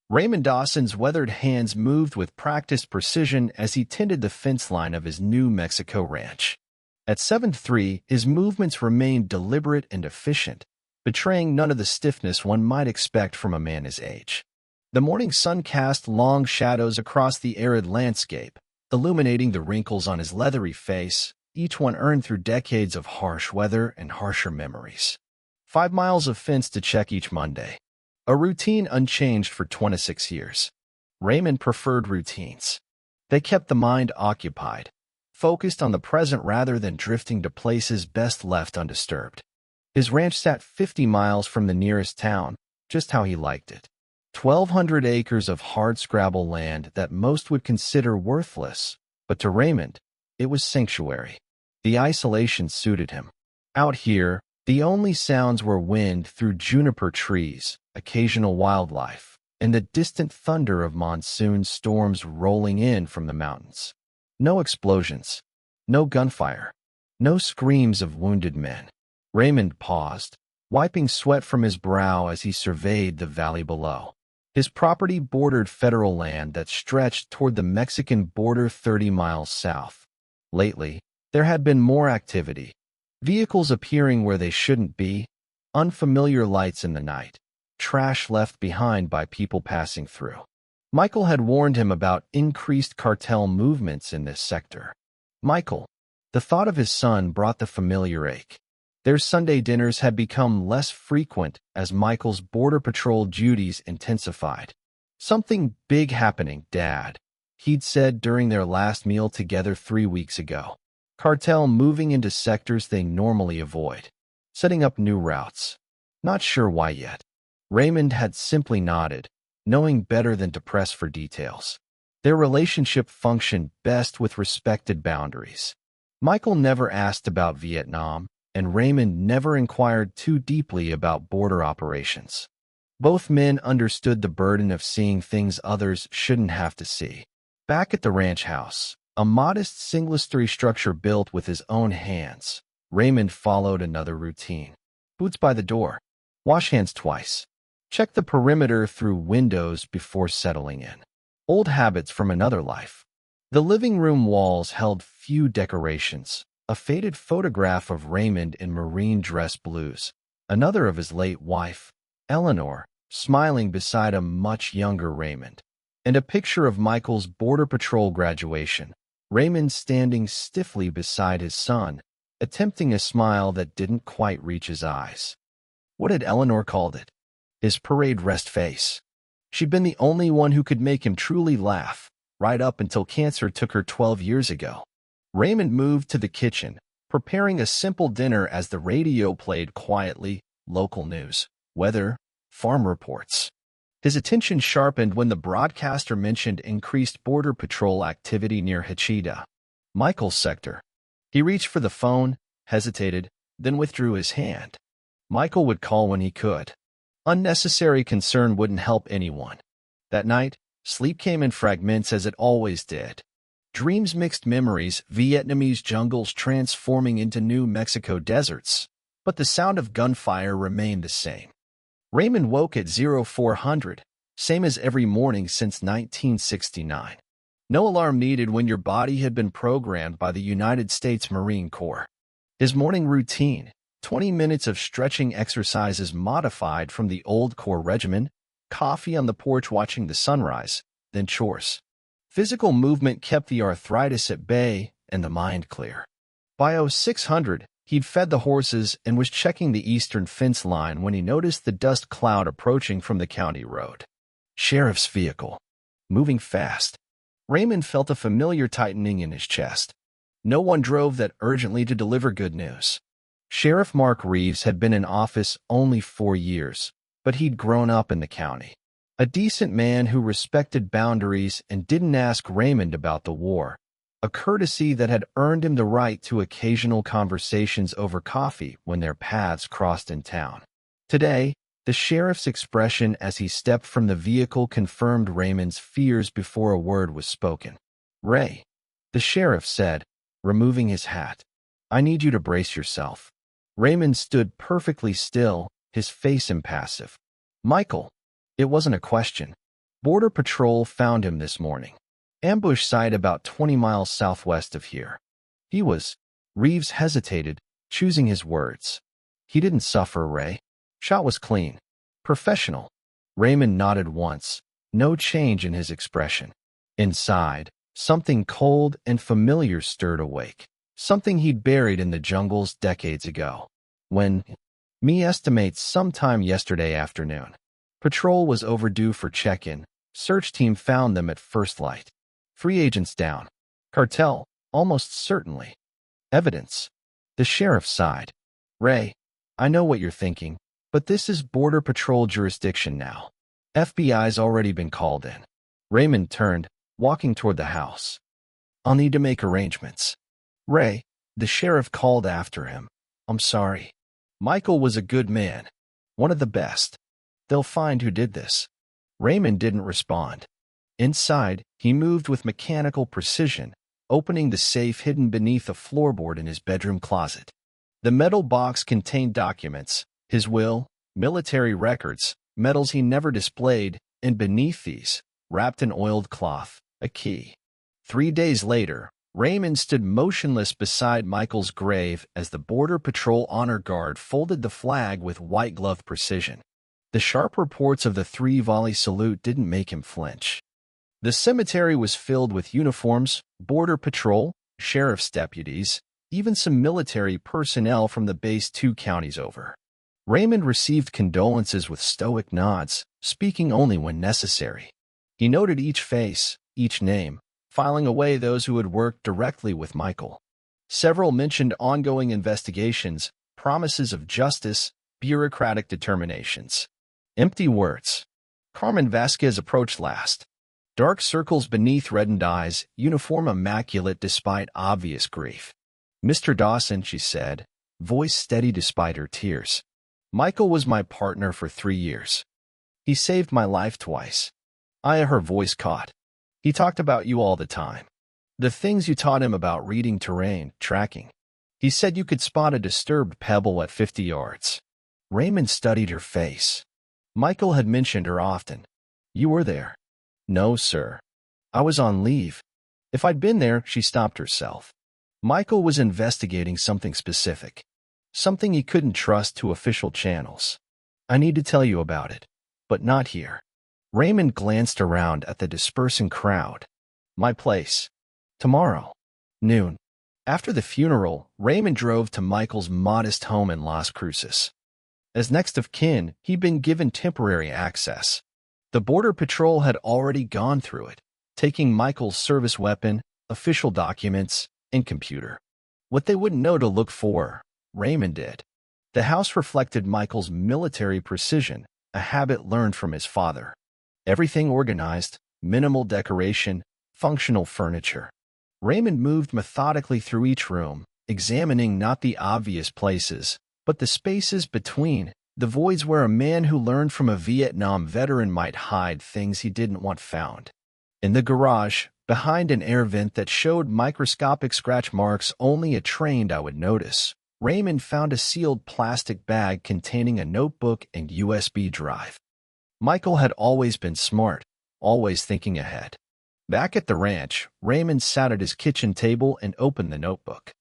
Raymond Dawson's weathered hands moved with practiced precision as he tended the fence line of his New Mexico ranch. At 7'3", his movements remained deliberate and efficient, betraying none of the stiffness one might expect from a man his age. The morning sun cast long shadows across the arid landscape, illuminating the wrinkles on his leathery face, each one earned through decades of harsh weather and harsher memories. 5 miles of fence to check each Monday. A routine unchanged for 26 years. Raymond preferred routines. They kept the mind occupied, focused on the present rather than drifting to places best left undisturbed. His ranch sat 50 miles from the nearest town, just how he liked it. 1,200 acres of hardscrabble land that most would consider worthless, but to Raymond, it was sanctuary. The isolation suited him. Out here, the only sounds were wind through juniper trees, occasional wildlife, and the distant thunder of monsoon storms rolling in from the mountains. No explosions, no gunfire, no screams of wounded men. Raymond paused, wiping sweat from his brow as he surveyed the valley below. His property bordered federal land that stretched toward the Mexican border 30 miles south. Lately, there had been more activity. Vehicles appearing where they shouldn't be, unfamiliar lights in the night, trash left behind by people passing through. Michael had warned him about increased cartel movements in this sector. Michael, the thought of his son brought the familiar ache. Their Sunday dinners had become less frequent as Michael's border patrol duties intensified. "Something big happening, Dad," he'd said during their last meal together 3 weeks ago. Cartel moving into sectors they normally avoid, setting up new routes. Not sure why yet. Raymond had simply nodded, knowing better than to press for details. Their relationship functioned best with respected boundaries. Michael never asked about Vietnam, and Raymond never inquired too deeply about border operations. Both men understood the burden of seeing things others shouldn't have to see. Back at the ranch house, a modest single-story structure built with his own hands, Raymond followed another routine. Boots by the door. Wash hands twice. Check the perimeter through windows before settling in. Old habits from another life. The living room walls held few decorations. A faded photograph of Raymond in marine dress blues. Another of his late wife, Eleanor, smiling beside a much younger Raymond. And a picture of Michael's Border Patrol graduation. Raymond standing stiffly beside his son, attempting a smile that didn't quite reach his eyes. What had Eleanor called it? His parade rest face. She'd been the only one who could make him truly laugh, right up until cancer took her 12 years ago. Raymond moved to the kitchen, preparing a simple dinner as the radio played quietly, local news, weather, farm reports. His attention sharpened when the broadcaster mentioned increased border patrol activity near Hachida, Michael's sector. He reached for the phone, hesitated, then withdrew his hand. Michael would call when he could. Unnecessary concern wouldn't help anyone. That night, sleep came in fragments as it always did. Dreams mixed memories, Vietnamese jungles transforming into New Mexico deserts. But the sound of gunfire remained the same. Raymond woke at 0400, same as every morning since 1969. No alarm needed when your body had been programmed by the United States Marine Corps. His morning routine, 20 minutes of stretching exercises modified from the old Corps regimen, coffee on the porch watching the sunrise, then chores. Physical movement kept the arthritis at bay and the mind clear. By 0600, he'd fed the horses and was checking the eastern fence line when he noticed the dust cloud approaching from the county road. Sheriff's vehicle. Moving fast. Raymond felt a familiar tightening in his chest. No one drove that urgently to deliver good news. Sheriff Mark Reeves had been in office only 4 years, but he'd grown up in the county. A decent man who respected boundaries and didn't ask Raymond about the war. A courtesy that had earned him the right to occasional conversations over coffee when their paths crossed in town. Today, the sheriff's expression as he stepped from the vehicle confirmed Raymond's fears before a word was spoken. "Ray," the sheriff said, removing his hat, "I need you to brace yourself." Raymond stood perfectly still, his face impassive. "Michael." It wasn't a question, Border Patrol found him this morning. Ambush site about 20 miles southwest of here. He was. Reeves hesitated, choosing his words. He didn't suffer, Ray. Shot was clean. Professional. Raymond nodded once, no change in his expression. Inside, something cold and familiar stirred awake. Something he'd buried in the jungles decades ago. When, me estimates sometime yesterday afternoon, patrol was overdue for check-in. Search team found them at first light. Free agents down. Cartel, almost certainly. Evidence. The sheriff sighed. Ray, I know what you're thinking, but this is Border Patrol jurisdiction now. FBI's already been called in. Raymond turned, walking toward the house. I'll need to make arrangements. Ray, the sheriff called after him. I'm sorry. Michael was a good man. One of the best. They'll find who did this. Raymond didn't respond. Inside, he moved with mechanical precision, opening the safe hidden beneath a floorboard in his bedroom closet. The metal box contained documents, his will, military records, medals he never displayed, and beneath these, wrapped in oiled cloth, a key. 3 days later, Raymond stood motionless beside Michael's grave as the Border Patrol honor guard folded the flag with white-glove precision. The sharp reports of the 3-volley salute didn't make him flinch. The cemetery was filled with uniforms, Border Patrol, sheriff's deputies, even some military personnel from the base 2 counties over. Raymond received condolences with stoic nods, speaking only when necessary. He noted each face, each name, filing away those who had worked directly with Michael. Several mentioned ongoing investigations, promises of justice, bureaucratic determinations. Empty words. Carmen Vasquez approached last. Dark circles beneath reddened eyes, uniform immaculate despite obvious grief. Mr. Dawson, she said, voice steady despite her tears. Michael was my partner for 3 years. He saved my life twice. Her voice caught. He talked about you all the time. The things you taught him about reading terrain, tracking. He said you could spot a disturbed pebble at 50 yards. Raymond studied her face. Michael had mentioned her often. You were there. No, sir. I was on leave. If I'd been there, she stopped herself. Michael was investigating something specific. Something he couldn't trust to official channels. I need to tell you about it, but not here. Raymond glanced around at the dispersing crowd. My place. Tomorrow. Noon. After the funeral, Raymond drove to Michael's modest home in Las Cruces. As next of kin, he'd been given temporary access. The Border Patrol had already gone through it, taking Michael's service weapon, official documents, and computer. What they wouldn't know to look for, Raymond did. The house reflected Michael's military precision, a habit learned from his father. Everything organized, minimal decoration, functional furniture. Raymond moved methodically through each room, examining not the obvious places, but the spaces between, the voids where a man who learned from a Vietnam veteran might hide things he didn't want found. In the garage, behind an air vent that showed microscopic scratch marks only a trained eye would notice, Raymond found a sealed plastic bag containing a notebook and USB drive. Michael had always been smart, always thinking ahead. Back at the ranch, Raymond sat at his kitchen table and opened the notebook.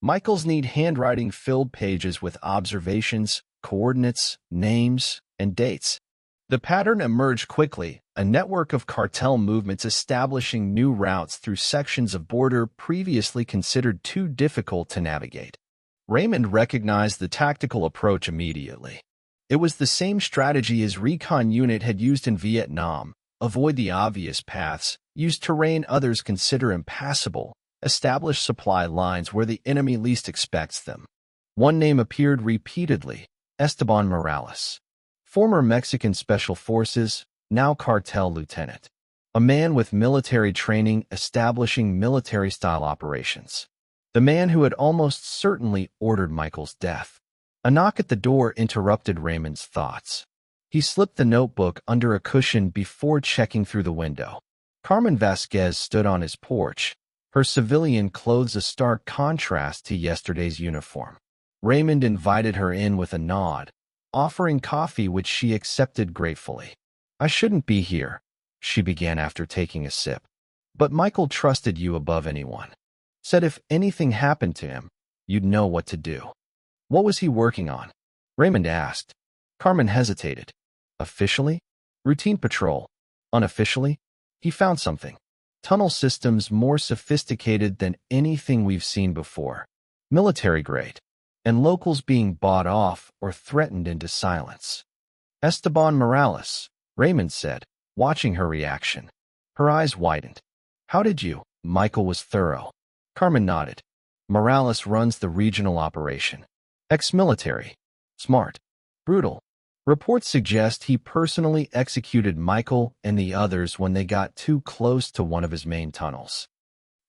Michael's neat handwriting filled pages with observations, coordinates, names, and dates. The pattern emerged quickly, a network of cartel movements establishing new routes through sections of border previously considered too difficult to navigate. Raymond recognized the tactical approach immediately. It was the same strategy his recon unit had used in Vietnam: avoid the obvious paths, use terrain others consider impassable, establish supply lines where the enemy least expects them. One name appeared repeatedly: Esteban Morales. Former Mexican Special Forces, now cartel lieutenant. A man with military training establishing military-style operations. The man who had almost certainly ordered Michael's death. A knock at the door interrupted Raymond's thoughts. He slipped the notebook under a cushion before checking through the window. Carmen Vasquez stood on his porch, her civilian clothes a stark contrast to yesterday's uniform. Raymond invited her in with a nod, offering coffee which she accepted gratefully. I shouldn't be here, she began after taking a sip. But Michael trusted you above anyone. Said if anything happened to him, you'd know what to do. What was he working on? Raymond asked. Carmen hesitated. Officially? Routine patrol. Unofficially? He found something. Tunnel systems more sophisticated than anything we've seen before. Military grade. And locals being bought off or threatened into silence. Esteban Morales, Raymond said, watching her reaction. Her eyes widened. How did you? Michael was thorough. Carmen nodded. Morales runs the regional operation. Ex-military. Smart. Brutal. Reports suggest he personally executed Michael and the others when they got too close to one of his main tunnels.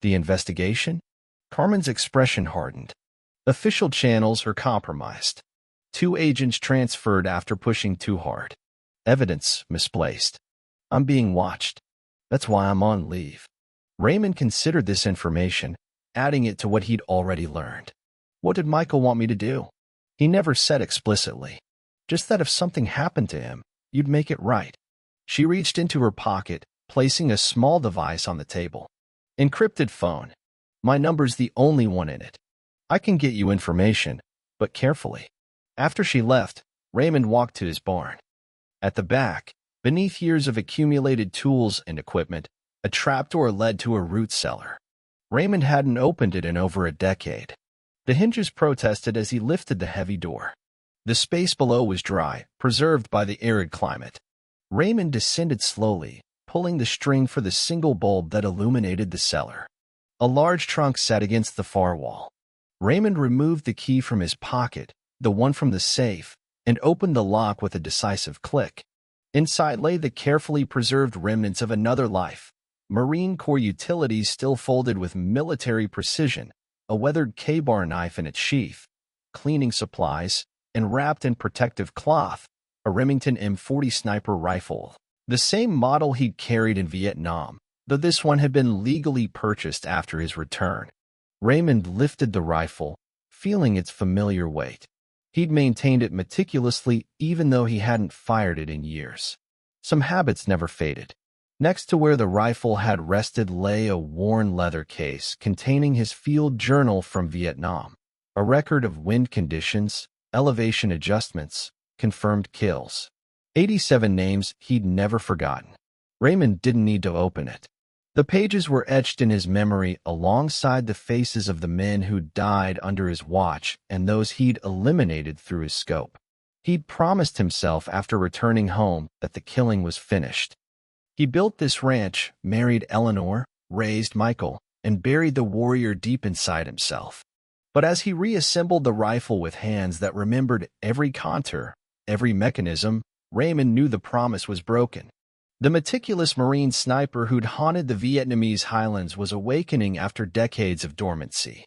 The investigation? Carmen's expression hardened. Official channels are compromised. 2 agents transferred after pushing too hard. Evidence misplaced. I'm being watched. That's why I'm on leave. Raymond considered this information, adding it to what he'd already learned. What did Michael want me to do? He never said explicitly. Just that if something happened to him, you'd make it right. She reached into her pocket, placing a small device on the table. Encrypted phone. My number's the only one in it. I can get you information, but carefully. After she left, Raymond walked to his barn. At the back, beneath years of accumulated tools and equipment, a trapdoor led to a root cellar. Raymond hadn't opened it in over a decade. The hinges protested as he lifted the heavy door. The space below was dry, preserved by the arid climate. Raymond descended slowly, pulling the string for the single bulb that illuminated the cellar. A large trunk sat against the far wall. Raymond removed the key from his pocket, the one from the safe, and opened the lock with a decisive click. Inside lay the carefully preserved remnants of another life. Marine Corps utilities still folded with military precision, a weathered K-bar knife in its sheath, cleaning supplies, and wrapped in protective cloth, a Remington M40 sniper rifle, the same model he'd carried in Vietnam, though this one had been legally purchased after his return. Raymond lifted the rifle, feeling its familiar weight. He'd maintained it meticulously even though he hadn't fired it in years. Some habits never faded. Next to where the rifle had rested lay a worn leather case containing his field journal from Vietnam, a record of wind conditions, elevation adjustments, confirmed kills. 87 names he'd never forgotten. Raymond didn't need to open it. The pages were etched in his memory alongside the faces of the men who'd died under his watch and those he'd eliminated through his scope. He'd promised himself after returning home that the killing was finished. He built this ranch, married Eleanor, raised Michael, and buried the warrior deep inside himself. But as he reassembled the rifle with hands that remembered every contour, every mechanism, Raymond knew the promise was broken. The meticulous Marine sniper who'd haunted the Vietnamese highlands was awakening after decades of dormancy.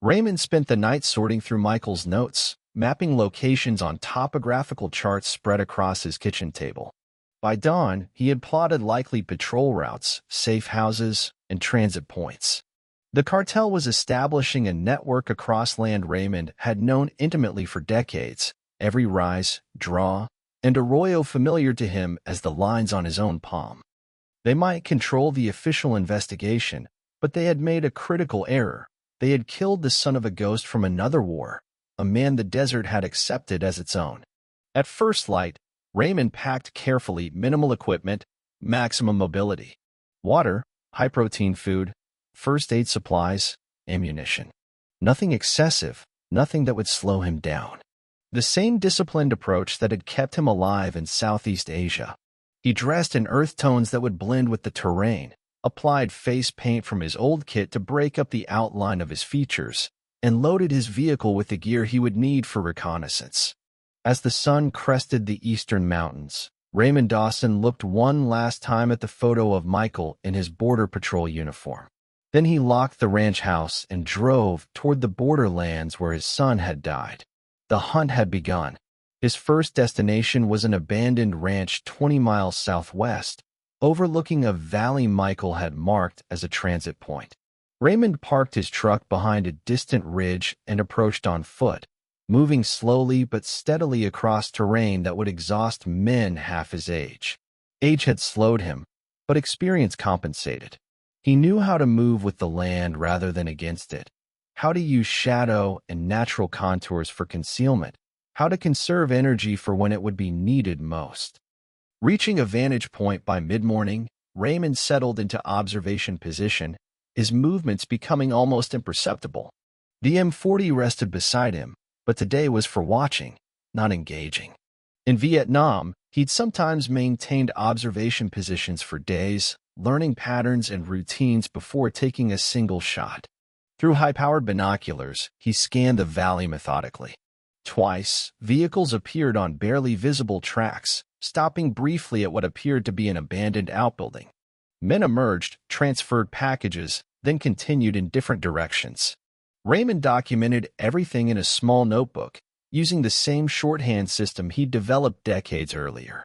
Raymond spent the night sorting through Michael's notes, mapping locations on topographical charts spread across his kitchen table. By dawn, he had plotted likely patrol routes, safe houses, and transit points. The cartel was establishing a network across land Raymond had known intimately for decades, every rise, draw, and arroyo familiar to him as the lines on his own palm. They might control the official investigation, but they had made a critical error. They had killed the son of a ghost from another war, a man the desert had accepted as its own. At first light, Raymond packed carefully minimal equipment, maximum mobility, water, high-protein food, first aid supplies, ammunition. Nothing excessive, nothing that would slow him down. The same disciplined approach that had kept him alive in Southeast Asia. He dressed in earth tones that would blend with the terrain, applied face paint from his old kit to break up the outline of his features, and loaded his vehicle with the gear he would need for reconnaissance. As the sun crested the eastern mountains, Raymond Dawson looked one last time at the photo of Michael in his Border Patrol uniform. Then he locked the ranch house and drove toward the borderlands where his son had died. The hunt had begun. His first destination was an abandoned ranch 20 miles southwest, overlooking a valley Michael had marked as a transit point. Raymond parked his truck behind a distant ridge and approached on foot, moving slowly but steadily across terrain that would exhaust men half his age. Age had slowed him, but experience compensated. He knew how to move with the land rather than against it, how to use shadow and natural contours for concealment, how to conserve energy for when it would be needed most. Reaching a vantage point by mid-morning, Raymond settled into observation position, his movements becoming almost imperceptible. The M40 rested beside him, but today was for watching, not engaging. In Vietnam, he'd sometimes maintained observation positions for days, learning patterns and routines before taking a single shot. Through high-powered binoculars, he scanned the valley methodically. Twice, vehicles appeared on barely visible tracks, stopping briefly at what appeared to be an abandoned outbuilding. Men emerged, transferred packages, then continued in different directions. Raymond documented everything in a small notebook, using the same shorthand system he'd developed decades earlier.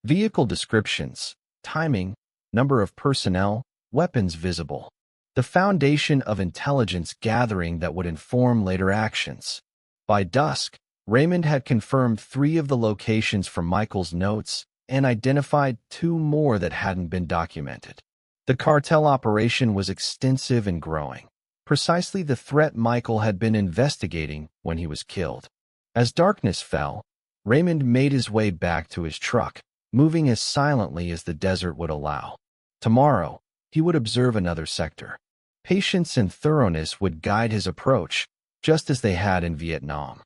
Vehicle descriptions, timing, number of personnel, weapons visible. The foundation of intelligence gathering that would inform later actions. By dusk, Raymond had confirmed 3 of the locations from Michael's notes and identified 2 more that hadn't been documented. The cartel operation was extensive and growing, precisely the threat Michael had been investigating when he was killed. As darkness fell, Raymond made his way back to his truck, moving as silently as the desert would allow. Tomorrow, he would observe another sector. Patience and thoroughness would guide his approach, just as they had in Vietnam.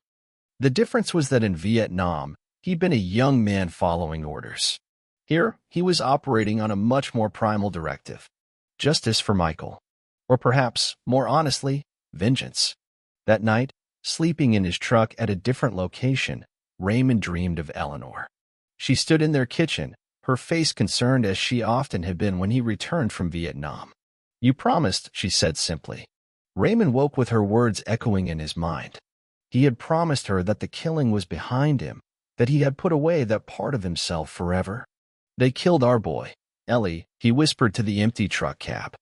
The difference was that in Vietnam, he'd been a young man following orders. Here, he was operating on a much more primal directive. Justice for Michael. Or perhaps, more honestly, vengeance. That night, sleeping in his truck at a different location, Raymond dreamed of Eleanor. She stood in their kitchen, her face concerned as she often had been when he returned from Vietnam. "You promised," she said simply. Raymond woke with her words echoing in his mind. He had promised her that the killing was behind him, that he had put away that part of himself forever. "They killed our boy, Ellie," he whispered to the empty truck cab.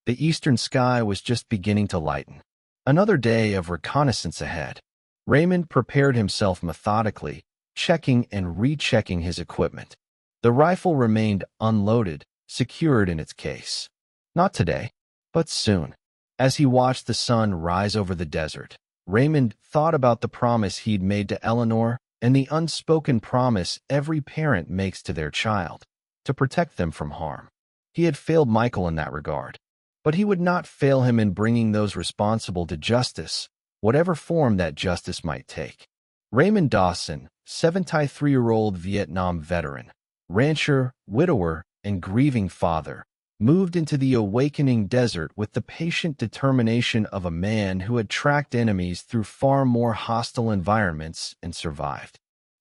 The eastern sky was just beginning to lighten. Another day of reconnaissance ahead. Raymond prepared himself methodically, checking and rechecking his equipment. The rifle remained unloaded, secured in its case. Not today, but soon. As he watched the sun rise over the desert, Raymond thought about the promise he'd made to Eleanor and the unspoken promise every parent makes to their child, to protect them from harm. He had failed Michael in that regard, but he would not fail him in bringing those responsible to justice, whatever form that justice might take. Raymond Dawson, 73-year-old Vietnam veteran, rancher, widower, and grieving father, moved into the awakening desert with the patient determination of a man who had tracked enemies through far more hostile environments and survived.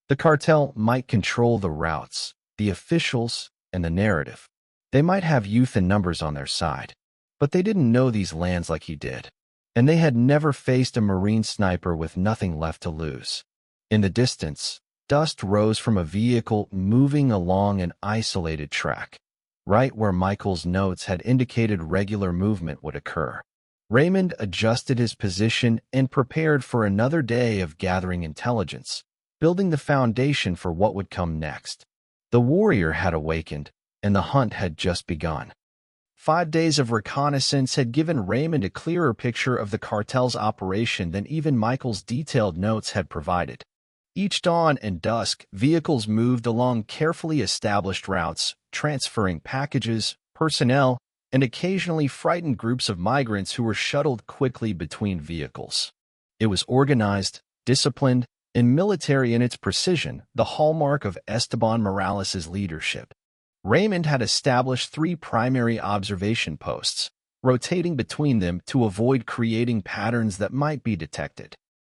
The cartel might control the routes, the officials, and the narrative. They might have youth and numbers on their side, but they didn't know these lands like he did, and they had never faced a Marine sniper with nothing left to lose. In the distance, dust rose from a vehicle moving along an isolated track, right where Michael's notes had indicated regular movement would occur. Raymond adjusted his position and prepared for another day of gathering intelligence, building the foundation for what would come next. The warrior had awakened, and the hunt had just begun. 5 days of reconnaissance had given Raymond a clearer picture of the cartel's operation than even Michael's detailed notes had provided. Each dawn and dusk, vehicles moved along carefully established routes, transferring packages, personnel, and occasionally frightened groups of migrants who were shuttled quickly between vehicles. It was organized, disciplined, and military in its precision, the hallmark of Esteban Morales' leadership. Raymond had established 3 primary observation posts, rotating between them to avoid creating patterns that might be detected.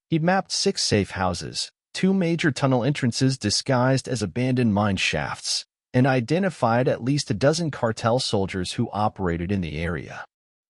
He mapped 6 safe houses, 2 major tunnel entrances disguised as abandoned mine shafts, and identified at least a dozen cartel soldiers who operated in the area.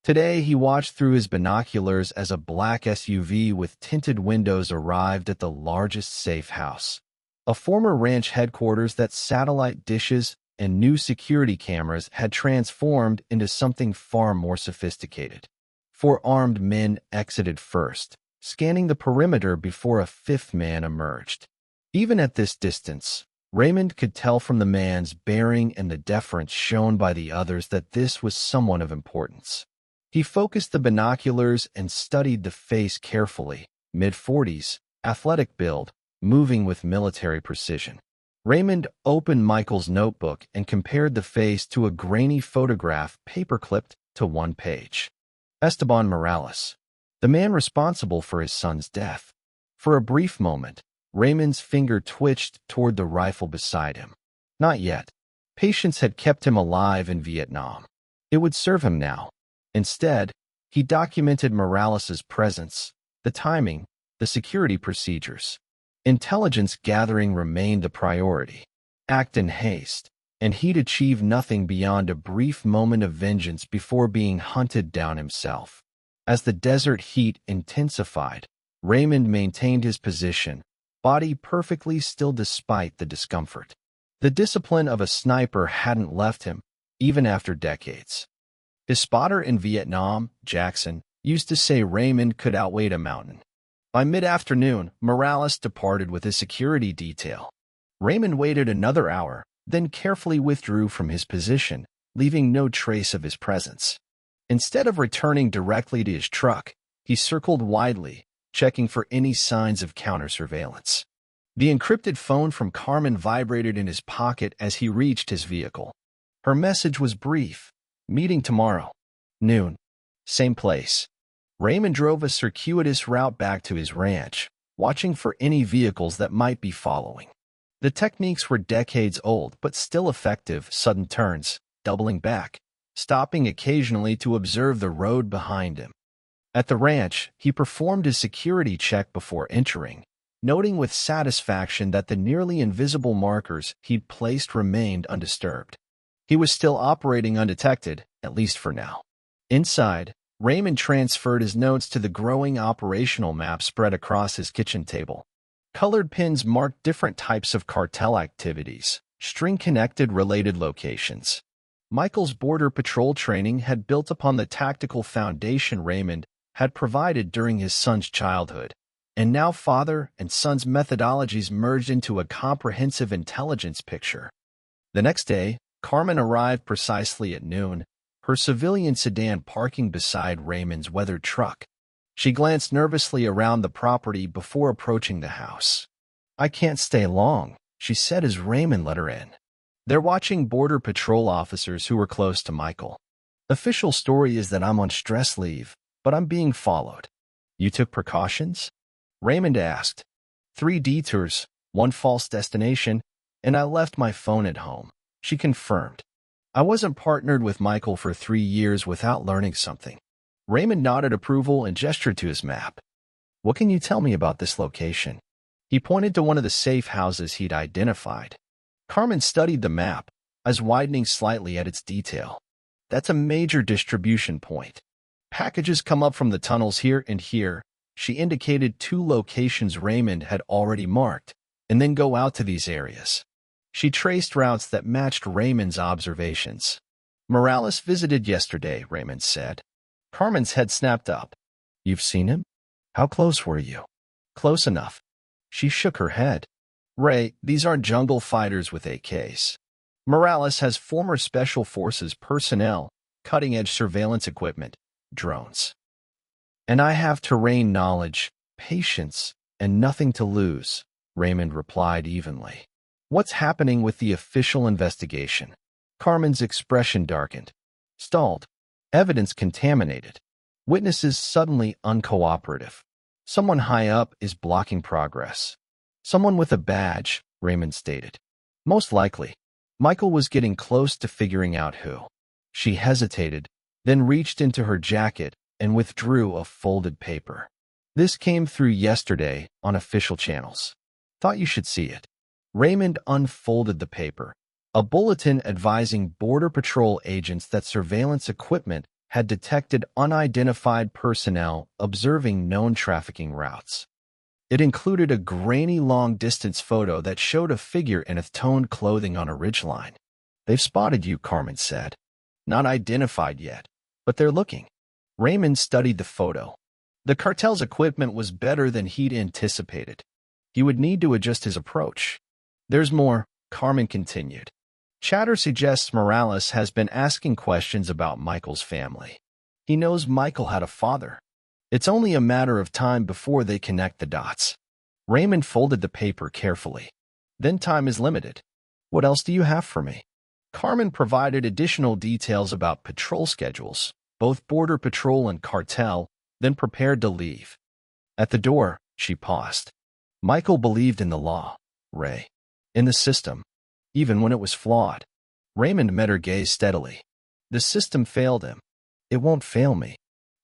Today, he watched through his binoculars as a black SUV with tinted windows arrived at the largest safe house, a former ranch headquarters that satellite dishes and new security cameras had transformed into something far more sophisticated. 4 armed men exited first, scanning the perimeter before a 5th man emerged. Even at this distance, Raymond could tell from the man's bearing and the deference shown by the others that this was someone of importance. He focused the binoculars and studied the face carefully, mid-40s, athletic build, moving with military precision. Raymond opened Michael's notebook and compared the face to a grainy photograph paper-clipped to one page. Esteban Morales, the man responsible for his son's death. For a brief moment, Raymond's finger twitched toward the rifle beside him. Not yet. Patience had kept him alive in Vietnam. It would serve him now. Instead, he documented Morales's presence, the timing, the security procedures. Intelligence gathering remained the priority. Act in haste, and he'd achieve nothing beyond a brief moment of vengeance before being hunted down himself. As the desert heat intensified, Raymond maintained his position, body perfectly still despite the discomfort. The discipline of a sniper hadn't left him, even after decades. His spotter in Vietnam, Jackson, used to say Raymond could outweigh a mountain. By mid-afternoon, Morales departed with his security detail. Raymond waited another hour, then carefully withdrew from his position, leaving no trace of his presence. Instead of returning directly to his truck, he circled widely, checking for any signs of counter-surveillance. The encrypted phone from Carmen vibrated in his pocket as he reached his vehicle. Her message was brief. Meeting tomorrow. Noon. Same place. Raymond drove a circuitous route back to his ranch, watching for any vehicles that might be following. The techniques were decades old but still effective: sudden turns, doubling back, stopping occasionally to observe the road behind him. At the ranch, he performed his security check before entering, noting with satisfaction that the nearly invisible markers he'd placed remained undisturbed. He was still operating undetected, at least for now. Inside, Raymond transferred his notes to the growing operational map spread across his kitchen table. Colored pins marked different types of cartel activities, string-connected related locations. Michael's border patrol training had built upon the tactical foundation Raymond had provided during his son's childhood, and now father and son's methodologies merged into a comprehensive intelligence picture. The next day, Carmen arrived precisely at noon, her civilian sedan parking beside Raymond's weathered truck. She glanced nervously around the property before approaching the house. "I can't stay long," she said as Raymond let her in. They're watching border patrol officers who were close to Michael. "Official story is that I'm on stress leave, but I'm being followed." "You took precautions?" Raymond asked. "3 detours, 1 false destination, and I left my phone at home," she confirmed. "I wasn't partnered with Michael for 3 years without learning something." Raymond nodded approval and gestured to his map. "What can you tell me about this location?" He pointed to one of the safe houses he'd identified. Carmen studied the map, eyes widening slightly at its detail. "That's a major distribution point. Packages come up from the tunnels here and here." She indicated 2 locations Raymond had already marked, and then go out to these areas. She traced routes that matched Raymond's observations. "Morales visited yesterday," Raymond said. Carmen's head snapped up. "You've seen him? How close were you?" "Close enough." She shook her head. "Ray, these aren't jungle fighters with AKs. Morales has former Special Forces personnel, cutting-edge surveillance equipment, drones. And I have terrain knowledge, patience, and nothing to lose," Raymond replied evenly. "What's happening with the official investigation?" Carmen's expression darkened. "Stalled. Evidence contaminated. Witnesses suddenly uncooperative. Someone high up is blocking progress." "Someone with a badge," Raymond stated. "Most likely." Michael was getting close to figuring out who. She hesitated, then reached into her jacket and withdrew a folded paper. "This came through yesterday on official channels. Thought you should see it." Raymond unfolded the paper, a bulletin advising Border Patrol agents that surveillance equipment had detected unidentified personnel observing known trafficking routes. It included a grainy long-distance photo that showed a figure in toned clothing on a ridgeline. "They've spotted you," Carmen said. "Not identified yet, but they're looking." Raymond studied the photo. The cartel's equipment was better than he'd anticipated. He would need to adjust his approach. "There's more," Carmen continued. Chatter suggests Morales has been asking questions about Michael's family. He knows Michael had a father. It's only a matter of time before they connect the dots. Raymond folded the paper carefully. Then time is limited. What else do you have for me? Carmen provided additional details about patrol schedules, both Border Patrol and Cartel, then prepared to leave. At the door, she paused. Michael believed in the law, Ray. In the system, even when it was flawed. Raymond met her gaze steadily. The system failed him. It won't fail me.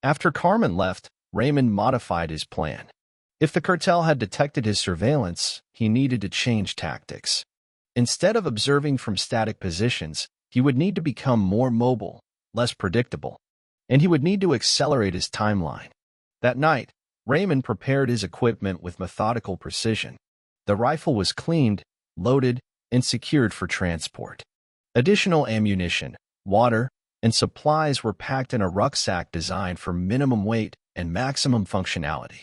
After Carmen left, Raymond modified his plan. If the cartel had detected his surveillance, he needed to change tactics. Instead of observing from static positions, he would need to become more mobile, less predictable, and he would need to accelerate his timeline. That night, Raymond prepared his equipment with methodical precision. The rifle was cleaned, loaded, and secured for transport. Additional ammunition, water, and supplies were packed in a rucksack designed for minimum weight and maximum functionality.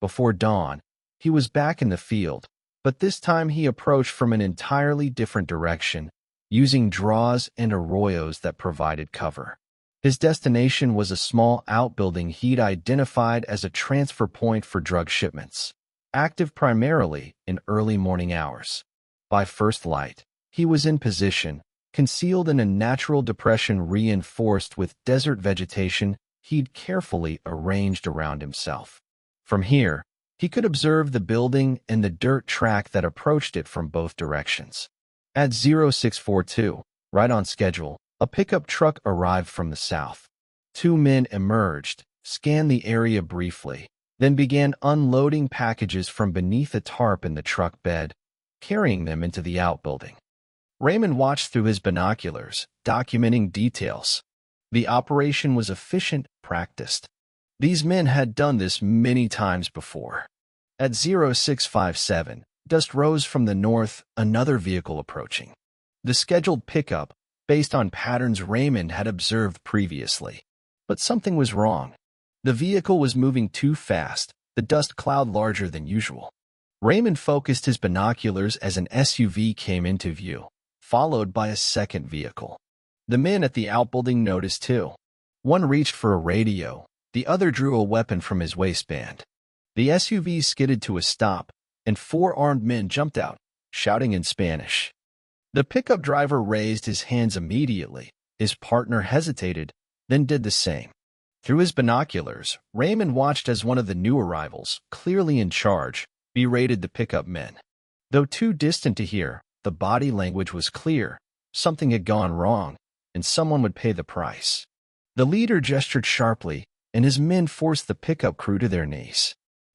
Before dawn, he was back in the field, but this time he approached from an entirely different direction, using draws and arroyos that provided cover. His destination was a small outbuilding he'd identified as a transfer point for drug shipments, active primarily in early morning hours. By first light, he was in position, concealed in a natural depression reinforced with desert vegetation he'd carefully arranged around himself. From here, he could observe the building and the dirt track that approached it from both directions. At 0642, right on schedule, a pickup truck arrived from the south. Two men emerged, scanned the area briefly, then began unloading packages from beneath a tarp in the truck bed, carrying them into the outbuilding. Raymond watched through his binoculars, documenting details. The operation was efficient, practiced. These men had done this many times before. At 0657, dust rose from the north, another vehicle approaching. The scheduled pickup, based on patterns Raymond had observed previously. But something was wrong. The vehicle was moving too fast, the dust cloud larger than usual. Raymond focused his binoculars as an SUV came into view, followed by a second vehicle. The men at the outbuilding noticed too. One reached for a radio, the other drew a weapon from his waistband. The SUV skidded to a stop, and four armed men jumped out, shouting in Spanish. The pickup driver raised his hands immediately. His partner hesitated, then did the same. Through his binoculars, Raymond watched as one of the new arrivals, clearly in charge, berated the pickup men. Though too distant to hear, the body language was clear. Something had gone wrong, and someone would pay the price. The leader gestured sharply, and his men forced the pickup crew to their knees.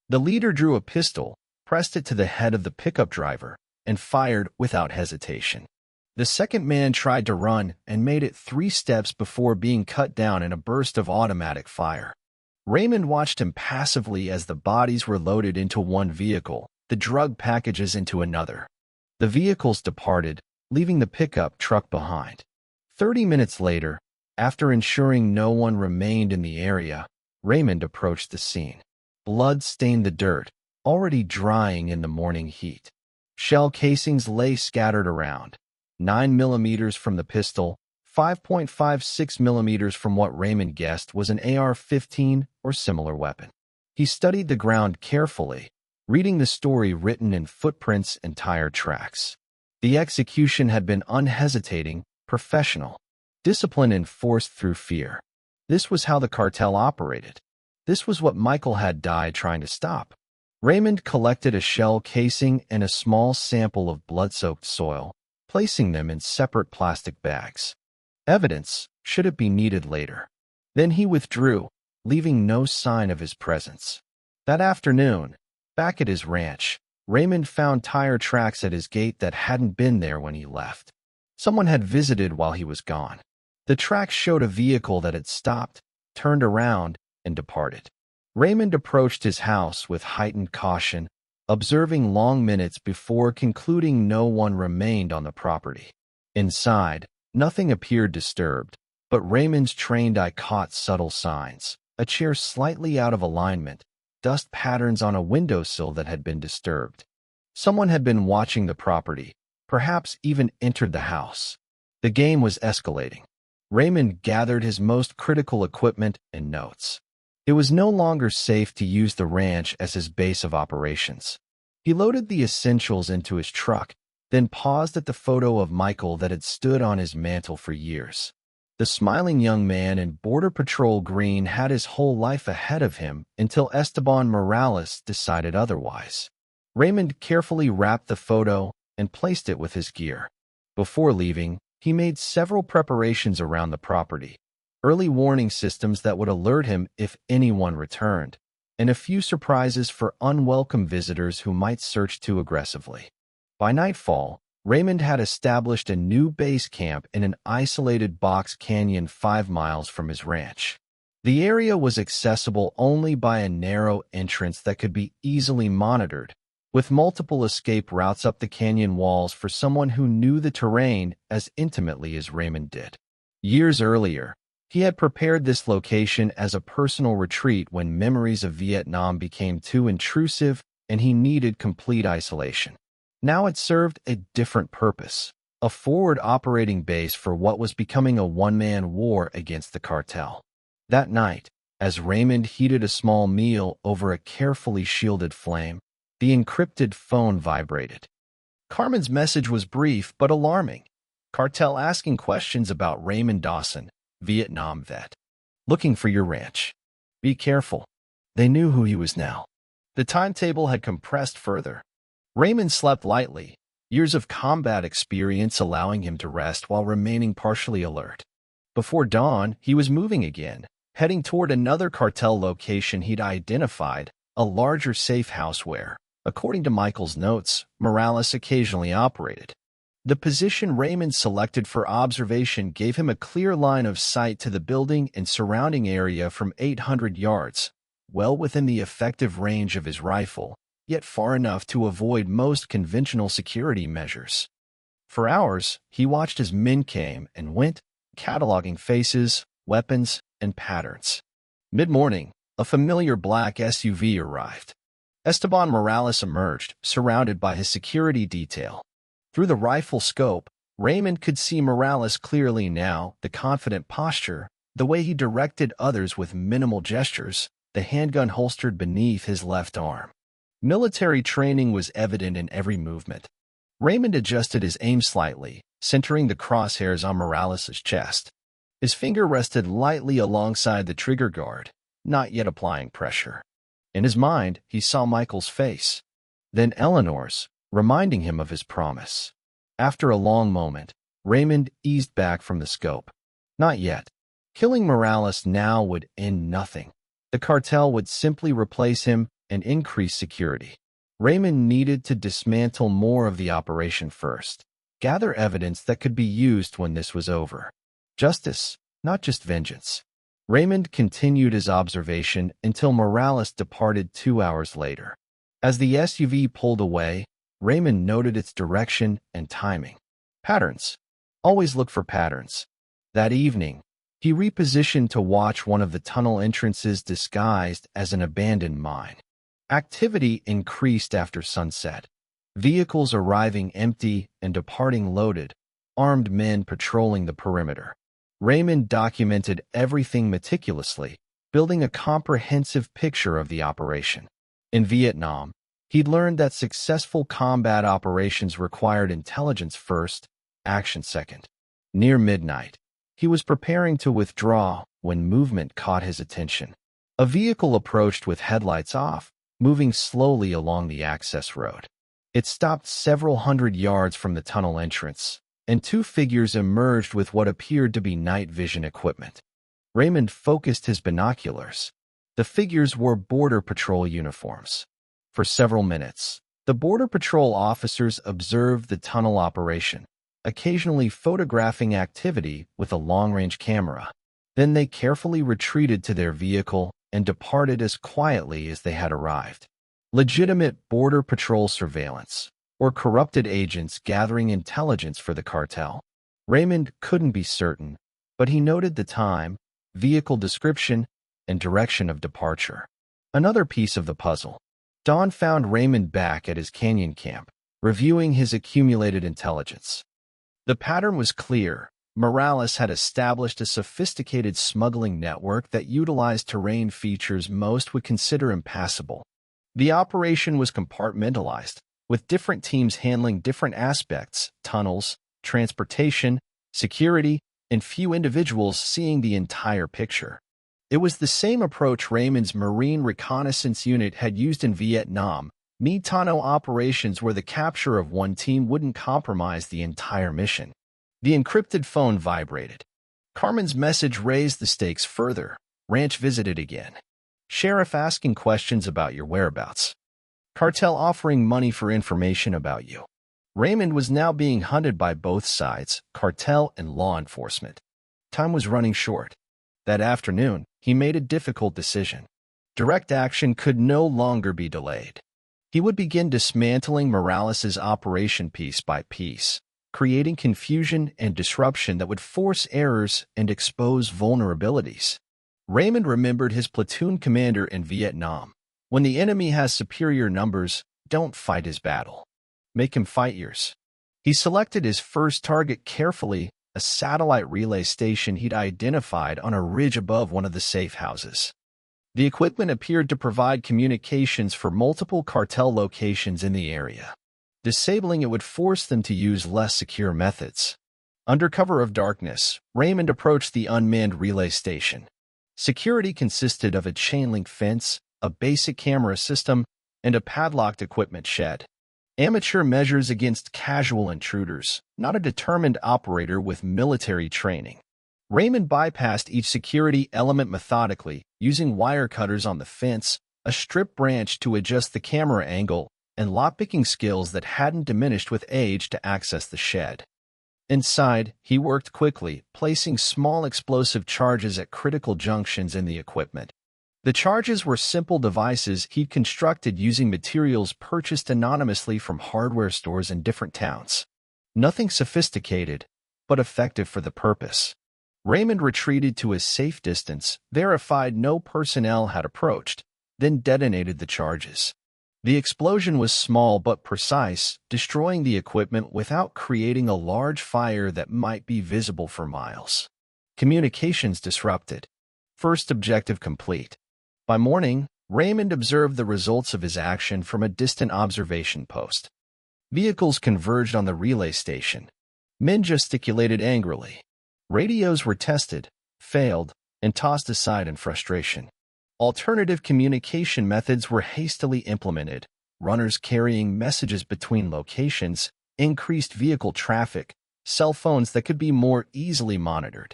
The leader drew a pistol, pressed it to the head of the pickup driver, and fired without hesitation. The second man tried to run and made it 3 steps before being cut down in a burst of automatic fire. Raymond watched him passively as the bodies were loaded into one vehicle, the drug packages into another. The vehicles departed, leaving the pickup truck behind. 30 minutes later, after ensuring no one remained in the area, Raymond approached the scene. Blood stained the dirt, already drying in the morning heat. Shell casings lay scattered around. 9 millimeters from the pistol, 5.56 millimeters from what Raymond guessed was an AR-15 or similar weapon. He studied the ground carefully, reading the story written in footprints and tire tracks. The execution had been unhesitating, professional. Discipline enforced through fear. This was how the cartel operated. This was what Michael had died trying to stop. Raymond collected a shell casing and a small sample of blood-soaked soil, placing them in separate plastic bags. Evidence, should it be needed later. Then he withdrew, leaving no sign of his presence. That afternoon, back at his ranch, Raymond found tire tracks at his gate that hadn't been there when he left. Someone had visited while he was gone. The tracks showed a vehicle that had stopped, turned around, and departed. Raymond approached his house with heightened caution, observing long minutes before concluding no one remained on the property. Inside, nothing appeared disturbed, but Raymond's trained eye caught subtle signs: a chair slightly out of alignment, dust patterns on a windowsill that had been disturbed. Someone had been watching the property, perhaps even entered the house. The game was escalating. Raymond gathered his most critical equipment and notes. It was no longer safe to use the ranch as his base of operations. He loaded the essentials into his truck, then paused at the photo of Michael that had stood on his mantle for years. The smiling young man in Border Patrol green had his whole life ahead of him until Esteban Morales decided otherwise. Raymond carefully wrapped the photo and placed it with his gear. Before leaving, he made several preparations around the property. Early warning systems that would alert him if anyone returned, and a few surprises for unwelcome visitors who might search too aggressively. By nightfall, Raymond had established a new base camp in an isolated box canyon 5 miles from his ranch. The area was accessible only by a narrow entrance that could be easily monitored, with multiple escape routes up the canyon walls for someone who knew the terrain as intimately as Raymond did. Years earlier, he had prepared this location as a personal retreat when memories of Vietnam became too intrusive and he needed complete isolation. Now it served a different purpose, a forward operating base for what was becoming a one-man war against the cartel. That night, as Raymond heated a small meal over a carefully shielded flame, the encrypted phone vibrated. Carmen's message was brief but alarming. Cartel asking questions about Raymond Dawson, Vietnam vet. Looking for your ranch. Be careful. They knew who he was now. The timetable had compressed further. Raymond slept lightly, years of combat experience allowing him to rest while remaining partially alert. Before dawn, he was moving again, heading toward another cartel location he'd identified, a larger safe house where, according to Michael's notes, Morales occasionally operated. The position Raymond selected for observation gave him a clear line of sight to the building and surrounding area from 800 yards, well within the effective range of his rifle, yet far enough to avoid most conventional security measures. For hours, he watched as men came and went, cataloging faces, weapons, and patterns. Mid-morning, a familiar black SUV arrived. Esteban Morales emerged, surrounded by his security detail. Through the rifle scope, Raymond could see Morales clearly now, the confident posture, the way he directed others with minimal gestures, the handgun holstered beneath his left arm. Military training was evident in every movement. Raymond adjusted his aim slightly, centering the crosshairs on Morales' chest. His finger rested lightly alongside the trigger guard, not yet applying pressure. In his mind, he saw Michael's face, then Eleanor's, reminding him of his promise. After a long moment, Raymond eased back from the scope. Not yet. Killing Morales now would end nothing. The cartel would simply replace him and increase security. Raymond needed to dismantle more of the operation first, gather evidence that could be used when this was over. Justice, not just vengeance. Raymond continued his observation until Morales departed 2 hours later. As the SUV pulled away, Raymond noted its direction and timing. Patterns. Always look for patterns. That evening, he repositioned to watch one of the tunnel entrances disguised as an abandoned mine. Activity increased after sunset. Vehicles arriving empty and departing loaded, armed men patrolling the perimeter. Raymond documented everything meticulously, building a comprehensive picture of the operation. In Vietnam, he'd learned that successful combat operations required intelligence first, action second. Near midnight, he was preparing to withdraw when movement caught his attention. A vehicle approached with headlights off, moving slowly along the access road. It stopped several hundred yards from the tunnel entrance, and 2 figures emerged with what appeared to be night vision equipment. Raymond focused his binoculars. The figures wore Border Patrol uniforms. For several minutes, the Border Patrol officers observed the tunnel operation, occasionally photographing activity with a long-range camera. Then they carefully retreated to their vehicle and departed as quietly as they had arrived. Legitimate Border Patrol surveillance, or corrupted agents gathering intelligence for the cartel. Raymond couldn't be certain, but he noted the time, vehicle description, and direction of departure. Another piece of the puzzle. Dawn found Raymond back at his canyon camp. reviewing his accumulated intelligence. The pattern was clear. Morales had established a sophisticated smuggling network that utilized terrain features most would consider impassable. The operation was compartmentalized, with different teams handling different aspects: tunnels, transportation, security, and few individuals seeing the entire picture. It was the same approach Raymond's Marine Reconnaissance Unit had used in Vietnam, Tunnel operations where the capture of one team wouldn't compromise the entire mission. The encrypted phone vibrated. Carmen's message raised the stakes further. Ranch visited again. Sheriff asking questions about your whereabouts. Cartel offering money for information about you. Raymond was now being hunted by both sides, cartel and law enforcement. Time was running short. That afternoon, he made a difficult decision. Direct action could no longer be delayed. He would begin dismantling Morales' operation piece by piece, creating confusion and disruption that would force errors and expose vulnerabilities. Raymond remembered his platoon commander in Vietnam. When the enemy has superior numbers, don't fight his battle. Make him fight yours. He selected his first target carefully, a satellite relay station he'd identified on a ridge above one of the safe houses. The equipment appeared to provide communications for multiple cartel locations in the area. Disabling it would force them to use less secure methods. Under cover of darkness, Raymond approached the unmanned relay station. Security consisted of a chain-link fence, a basic camera system, and a padlocked equipment shed. Amateur measures against casual intruders, not a determined operator with military training. Raymond bypassed each security element methodically, using wire cutters on the fence, a strip branch to adjust the camera angle, and lockpicking skills that hadn't diminished with age to access the shed. Inside, he worked quickly, placing small explosive charges at critical junctions in the equipment. The charges were simple devices he'd constructed using materials purchased anonymously from hardware stores in different towns. Nothing sophisticated, but effective for the purpose. Raymond retreated to a safe distance, verified no personnel had approached, then detonated the charges. The explosion was small but precise, destroying the equipment without creating a large fire that might be visible for miles. Communications disrupted. First objective complete. By morning, Raymond observed the results of his action from a distant observation post. Vehicles converged on the relay station. Men gesticulated angrily. Radios were tested, failed, and tossed aside in frustration. Alternative communication methods were hastily implemented, runners carrying messages between locations, increased vehicle traffic, cell phones that could be more easily monitored.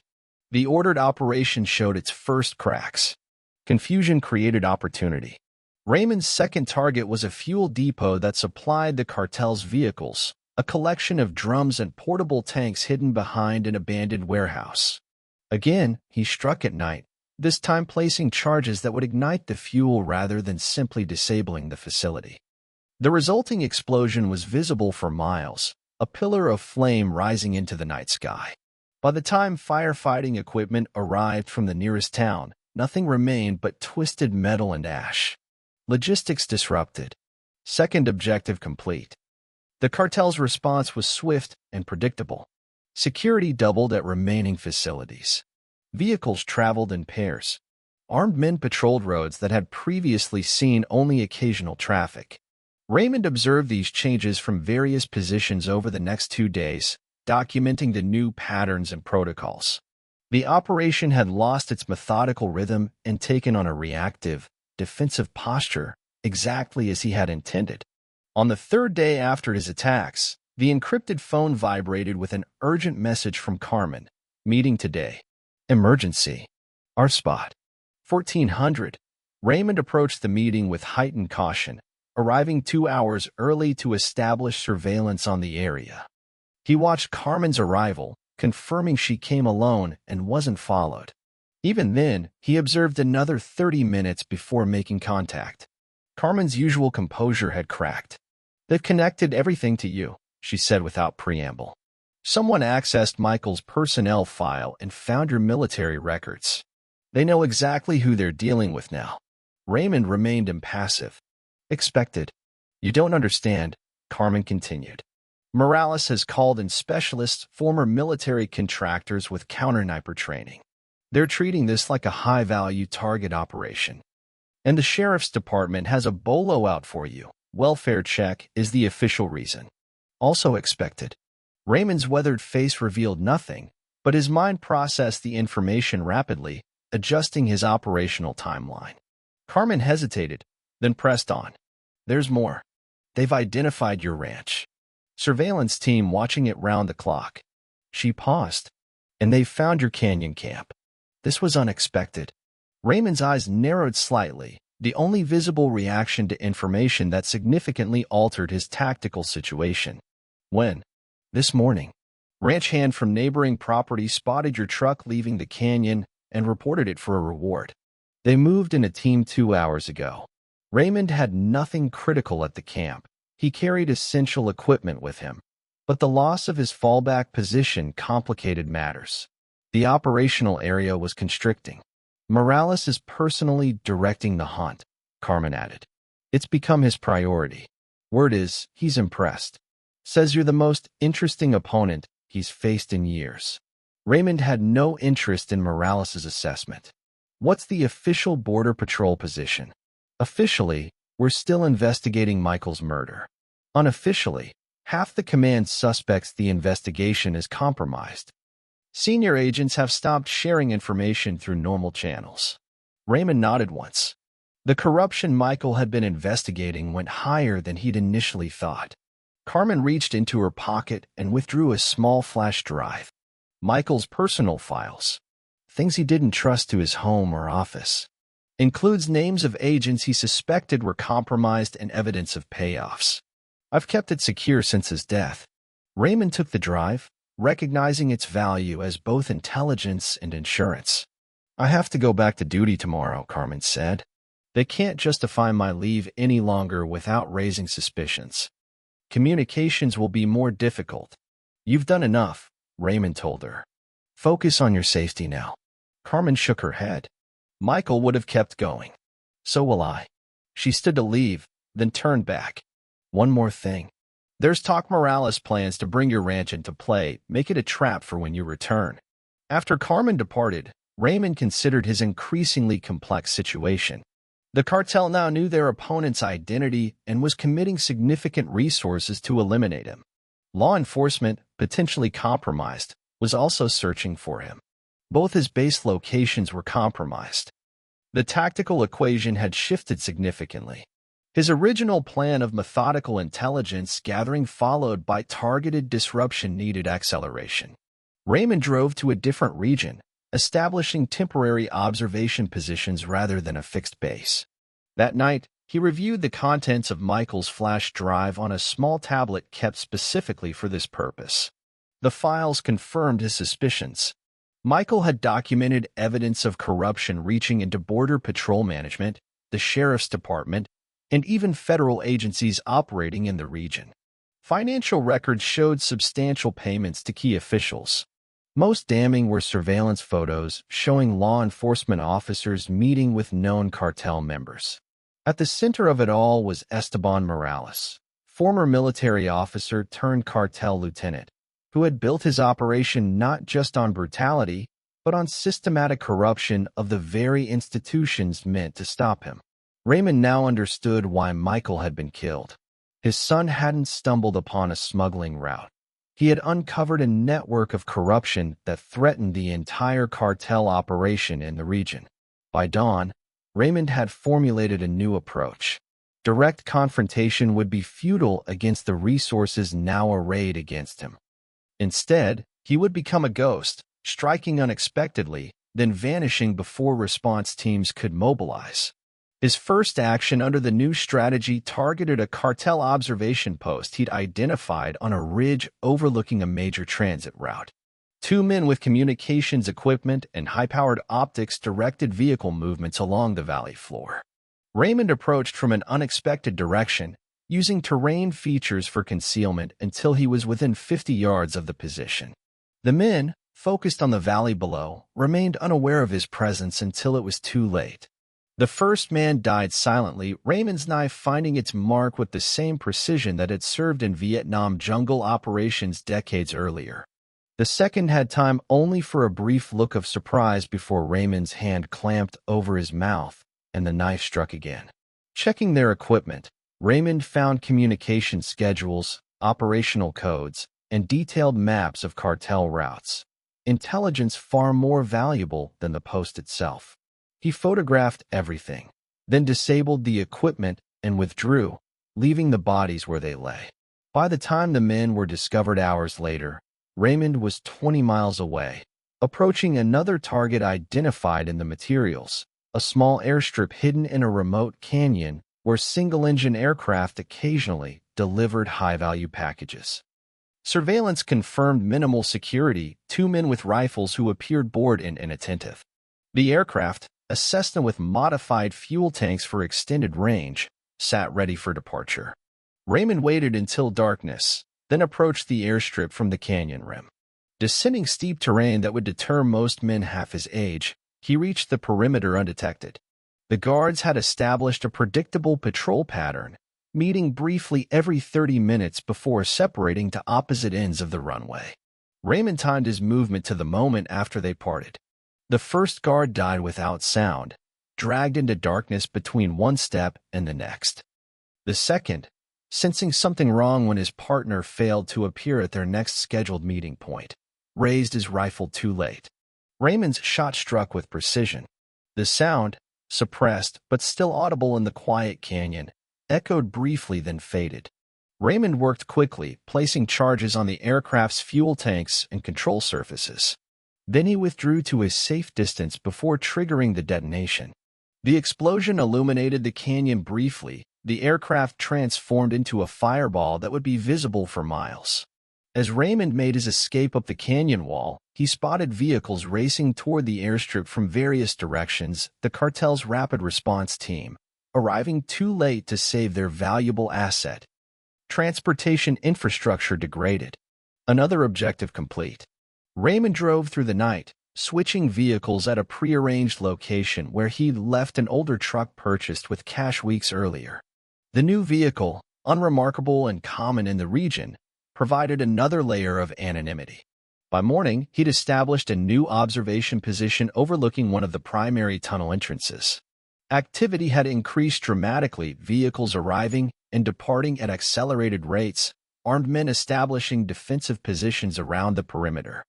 The ordered operation showed its first cracks. Confusion created opportunity. Raymond's second target was a fuel depot that supplied the cartel's vehicles, a collection of drums and portable tanks hidden behind an abandoned warehouse. Again, he struck at night, this time placing charges that would ignite the fuel rather than simply disabling the facility. The resulting explosion was visible for miles, a pillar of flame rising into the night sky. By the time firefighting equipment arrived from the nearest town, nothing remained but twisted metal and ash. Logistics disrupted. Second objective complete. The cartel's response was swift and predictable. Security doubled at remaining facilities. Vehicles traveled in pairs. Armed men patrolled roads that had previously seen only occasional traffic. Raymond observed these changes from various positions over the next 2 days, documenting the new patterns and protocols. The operation had lost its methodical rhythm and taken on a reactive, defensive posture, exactly as he had intended. On the third day after his attacks, the encrypted phone vibrated with an urgent message from Carmen. Meeting today. Emergency. Our spot. 1400. Raymond approached the meeting with heightened caution, arriving 2 hours early to establish surveillance on the area. He watched Carmen's arrival, confirming she came alone and wasn't followed. Even then, he observed another 30 minutes before making contact. Carmen's usual composure had cracked. They've connected everything to you, she said without preamble. Someone accessed Michael's personnel file and found your military records. They know exactly who they're dealing with now. Raymond remained impassive. Expected. You don't understand. Carmen continued. Morales has called in specialists, former military contractors with counter-sniper training. They're treating this like a high-value target operation. And the sheriff's department has a bolo out for you. Welfare check is the official reason. Also expected. Raymond's weathered face revealed nothing, but his mind processed the information rapidly, adjusting his operational timeline. Carmen hesitated, then pressed on. There's more. They've identified your ranch. Surveillance team watching it round the clock. She paused. And they've found your canyon camp. This was unexpected. Raymond's eyes narrowed slightly, the only visible reaction to information that significantly altered his tactical situation. When? This morning. Ranch hand from neighboring property spotted your truck leaving the canyon and reported it for a reward. They moved in a team 2 hours ago. Raymond had nothing critical at the camp. He carried essential equipment with him. But the loss of his fallback position complicated matters. The operational area was constricting. Morales is personally directing the hunt, Carmen added. It's become his priority. Word is, he's impressed. Says you're the most interesting opponent he's faced in years. Raymond had no interest in Morales' assessment. What's the official Border Patrol position? Officially, we're still investigating Michael's murder. Unofficially, half the command suspects the investigation is compromised. Senior agents have stopped sharing information through normal channels. Raymond nodded once. The corruption Michael had been investigating went higher than he'd initially thought. Carmen reached into her pocket and withdrew a small flash drive. Michael's personal files. Things he didn't trust to his home or office. Includes names of agents he suspected were compromised and evidence of payoffs. I've kept it secure since his death. Raymond took the drive, recognizing its value as both intelligence and insurance. I have to go back to duty tomorrow, Carmen said. They can't justify my leave any longer without raising suspicions. Communications will be more difficult. You've done enough, Raymond told her. Focus on your safety now. Carmen shook her head. Michael would have kept going. So will I. She stood to leave, then turned back. One more thing. There's talk Morales plans to bring your ranch into play, make it a trap for when you return. After Carmen departed, Raymond considered his increasingly complex situation. The cartel now knew their opponent's identity and was committing significant resources to eliminate him. Law enforcement, potentially compromised, was also searching for him. Both his base locations were compromised. The tactical equation had shifted significantly. His original plan of methodical intelligence gathering followed by targeted disruption needed acceleration. Raymond drove to a different region, establishing temporary observation positions rather than a fixed base. That night, he reviewed the contents of Michael's flash drive on a small tablet kept specifically for this purpose. The files confirmed his suspicions. Michael had documented evidence of corruption reaching into Border Patrol Management, the Sheriff's Department, and even federal agencies operating in the region. Financial records showed substantial payments to key officials. Most damning were surveillance photos showing law enforcement officers meeting with known cartel members. At the center of it all was Esteban Morales, former military officer turned cartel lieutenant, who had built his operation not just on brutality, but on systematic corruption of the very institutions meant to stop him. Raymond now understood why Michael had been killed. His son hadn't stumbled upon a smuggling route. He had uncovered a network of corruption that threatened the entire cartel operation in the region. By dawn, Raymond had formulated a new approach. Direct confrontation would be futile against the resources now arrayed against him. Instead, he would become a ghost, striking unexpectedly, then vanishing before response teams could mobilize. His first action under the new strategy targeted a cartel observation post he'd identified on a ridge overlooking a major transit route. 2 men with communications equipment and high-powered optics directed vehicle movements along the valley floor. Raymond approached from an unexpected direction, using terrain features for concealment until he was within 50 yards of the position. The men, focused on the valley below, remained unaware of his presence until it was too late. The first man died silently, Raymond's knife finding its mark with the same precision that had served in Vietnam jungle operations decades earlier. The second had time only for a brief look of surprise before Raymond's hand clamped over his mouth and the knife struck again. Checking their equipment, Raymond found communication schedules, operational codes, and detailed maps of cartel routes. Intelligence far more valuable than the post itself. He photographed everything, then disabled the equipment and withdrew, leaving the bodies where they lay. By the time the men were discovered hours later, Raymond was 20 miles away, approaching another target identified in the materials, a small airstrip hidden in a remote canyon where single-engine aircraft occasionally delivered high-value packages. Surveillance confirmed minimal security, 2 men with rifles who appeared bored and inattentive. The aircraft, a Cessna with modified fuel tanks for extended range, sat ready for departure. Raymond waited until darkness, then approached the airstrip from the canyon rim. Descending steep terrain that would deter most men half his age, he reached the perimeter undetected. The guards had established a predictable patrol pattern, meeting briefly every 30 minutes before separating to opposite ends of the runway. Raymond timed his movement to the moment after they parted. The first guard died without sound, dragged into darkness between one step and the next. The second, sensing something wrong when his partner failed to appear at their next scheduled meeting point, raised his rifle too late. Raymond's shot struck with precision. The sound, suppressed but still audible in the quiet canyon, echoed briefly then faded. Raymond worked quickly, placing charges on the aircraft's fuel tanks and control surfaces. Then he withdrew to a safe distance before triggering the detonation. The explosion illuminated the canyon briefly. The aircraft transformed into a fireball that would be visible for miles. As Raymond made his escape up the canyon wall, he spotted vehicles racing toward the airstrip from various directions, the cartel's rapid response team, arriving too late to save their valuable asset. Transportation infrastructure degraded. Another objective complete. Raymond drove through the night, switching vehicles at a prearranged location where he'd left an older truck purchased with cash weeks earlier. The new vehicle, unremarkable and common in the region, provided another layer of anonymity. By morning, he'd established a new observation position overlooking one of the primary tunnel entrances. Activity had increased dramatically, vehicles arriving and departing at accelerated rates, armed men establishing defensive positions around the perimeter.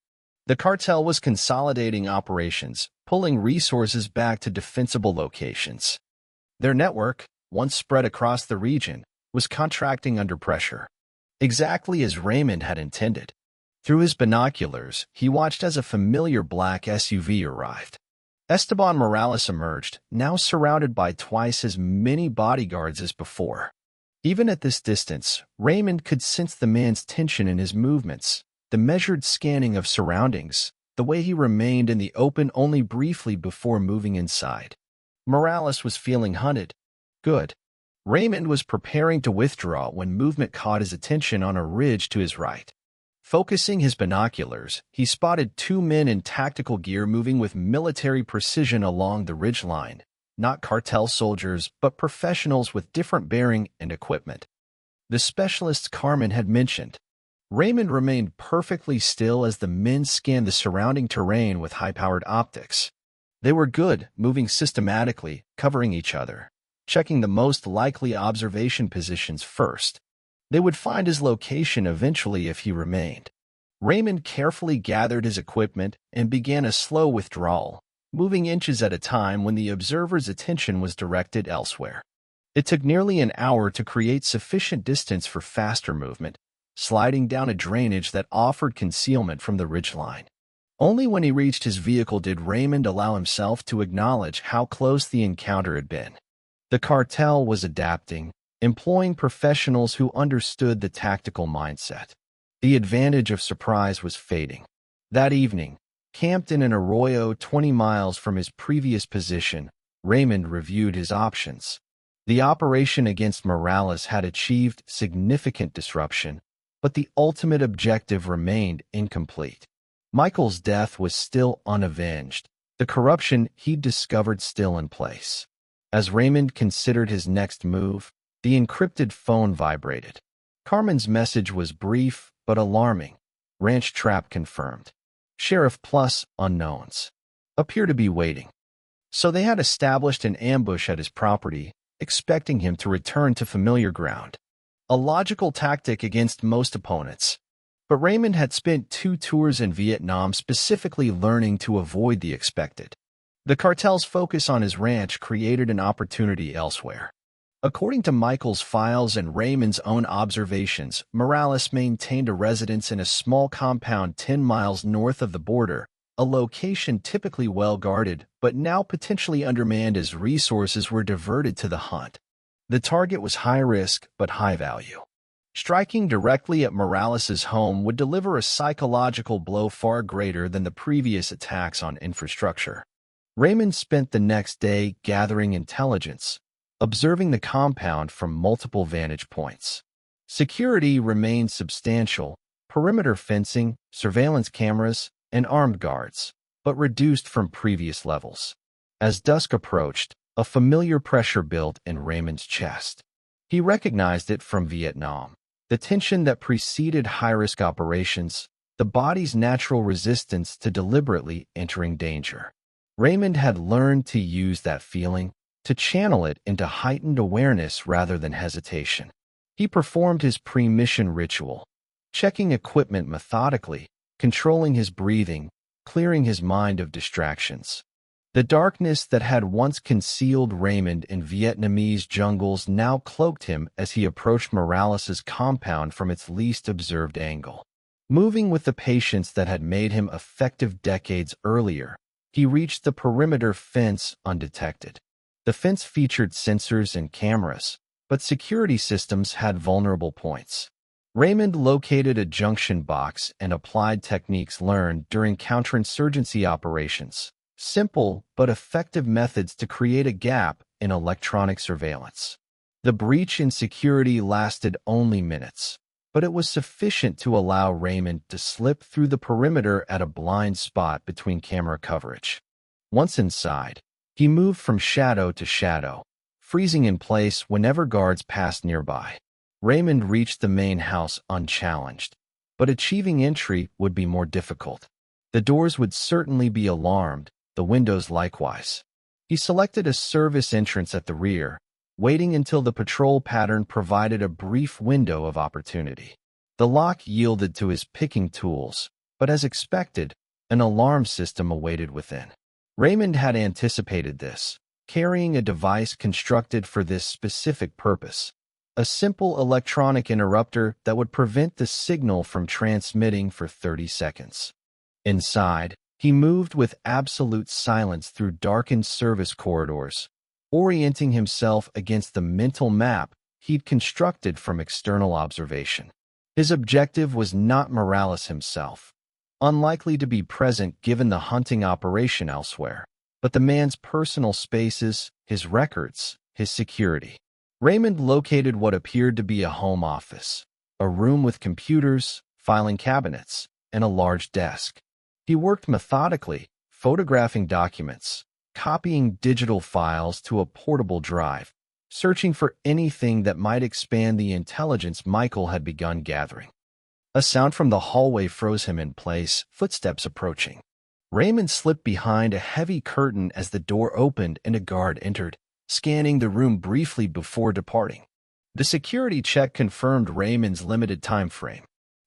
The cartel was consolidating operations, pulling resources back to defensible locations. Their network, once spread across the region, was contracting under pressure. Exactly as Raymond had intended. Through his binoculars, he watched as a familiar black SUV arrived. Esteban Morales emerged, now surrounded by twice as many bodyguards as before. Even at this distance, Raymond could sense the man's tension in his movements, the measured scanning of surroundings, the way he remained in the open only briefly before moving inside. Morales was feeling hunted. Good. Raymond was preparing to withdraw when movement caught his attention on a ridge to his right. Focusing his binoculars, he spotted 2 men in tactical gear moving with military precision along the ridgeline, not cartel soldiers, but professionals with different bearing and equipment. The specialists Carmen had mentioned. Raymond remained perfectly still as the men scanned the surrounding terrain with high-powered optics. They were good, moving systematically, covering each other, checking the most likely observation positions first. They would find his location eventually if he remained. Raymond carefully gathered his equipment and began a slow withdrawal, moving inches at a time when the observer's attention was directed elsewhere. It took nearly an hour to create sufficient distance for faster movement, sliding down a drainage that offered concealment from the ridgeline. Only when he reached his vehicle did Raymond allow himself to acknowledge how close the encounter had been. The cartel was adapting, employing professionals who understood the tactical mindset. The advantage of surprise was fading. That evening, camped in an arroyo 20 miles from his previous position, Raymond reviewed his options. The operation against Morales had achieved significant disruption, but the ultimate objective remained incomplete. Michael's death was still unavenged, the corruption he'd discovered still in place. As Raymond considered his next move, the encrypted phone vibrated. Carmen's message was brief but alarming. Ranch trap confirmed. Sheriff plus unknowns appear to be waiting. So they had established an ambush at his property, expecting him to return to familiar ground. A logical tactic against most opponents. But Raymond had spent 2 tours in Vietnam specifically learning to avoid the expected. The cartel's focus on his ranch created an opportunity elsewhere. According to Michael's files and Raymond's own observations, Morales maintained a residence in a small compound 10 miles north of the border, a location typically well-guarded but now potentially undermanned as resources were diverted to the hunt. The target was high risk but high value. Striking directly at Morales's home would deliver a psychological blow far greater than the previous attacks on infrastructure. Raymond spent the next day gathering intelligence, observing the compound from multiple vantage points. Security remained substantial, perimeter fencing, surveillance cameras, and armed guards, but reduced from previous levels. As dusk approached, a familiar pressure built in Raymond's chest. He recognized it from Vietnam. The tension that preceded high-risk operations, the body's natural resistance to deliberately entering danger. Raymond had learned to use that feeling, to channel it into heightened awareness rather than hesitation. He performed his pre-mission ritual, checking equipment methodically, controlling his breathing, clearing his mind of distractions. The darkness that had once concealed Raymond in Vietnamese jungles now cloaked him as he approached Morales's compound from its least observed angle. Moving with the patience that had made him effective decades earlier, he reached the perimeter fence undetected. The fence featured sensors and cameras, but security systems had vulnerable points. Raymond located a junction box and applied techniques learned during counterinsurgency operations. Simple but effective methods to create a gap in electronic surveillance. The breach in security lasted only minutes, but it was sufficient to allow Raymond to slip through the perimeter at a blind spot between camera coverage. Once inside, he moved from shadow to shadow, freezing in place whenever guards passed nearby. Raymond reached the main house unchallenged, but achieving entry would be more difficult. The doors would certainly be alarmed, the windows likewise. He selected a service entrance at the rear, waiting until the patrol pattern provided a brief window of opportunity. The lock yielded to his picking tools, but as expected, an alarm system awaited within. Raymond had anticipated this, carrying a device constructed for this specific purpose. A simple electronic interrupter that would prevent the signal from transmitting for 30 seconds. Inside, he moved with absolute silence through darkened service corridors, orienting himself against the mental map he'd constructed from external observation. His objective was not Morales himself, unlikely to be present given the hunting operation elsewhere, but the man's personal spaces, his records, his security. Raymond located what appeared to be a home office, a room with computers, filing cabinets, and a large desk. He worked methodically, photographing documents, copying digital files to a portable drive, searching for anything that might expand the intelligence Michael had begun gathering. A sound from the hallway froze him in place, footsteps approaching. Raymond slipped behind a heavy curtain as the door opened and a guard entered, scanning the room briefly before departing. The security check confirmed Raymond's limited time frame.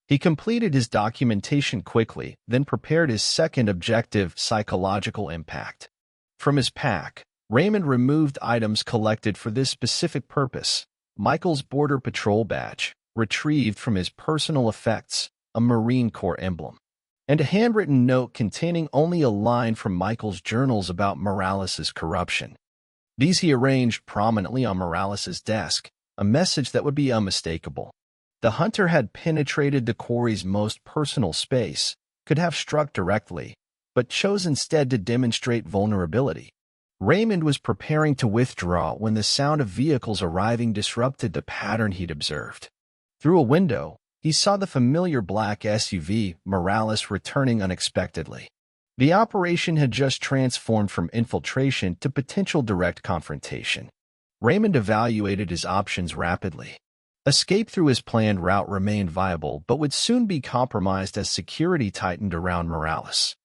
He completed his documentation quickly, then prepared his second objective, psychological impact. From his pack, Raymond removed items collected for this specific purpose. Michael's Border Patrol badge, retrieved from his personal effects, a Marine Corps emblem, and a handwritten note containing only a line from Michael's journals about Morales's corruption. These he arranged prominently on Morales's desk, a message that would be unmistakable. The hunter had penetrated the quarry's most personal space, could have struck directly, but chose instead to demonstrate vulnerability. Raymond was preparing to withdraw when the sound of vehicles arriving disrupted the pattern he'd observed. Through a window, he saw the familiar black SUV, Morales returning unexpectedly. The operation had just transformed from infiltration to potential direct confrontation. Raymond evaluated his options rapidly. Escape through his planned route remained viable but would soon be compromised as security tightened around Morales.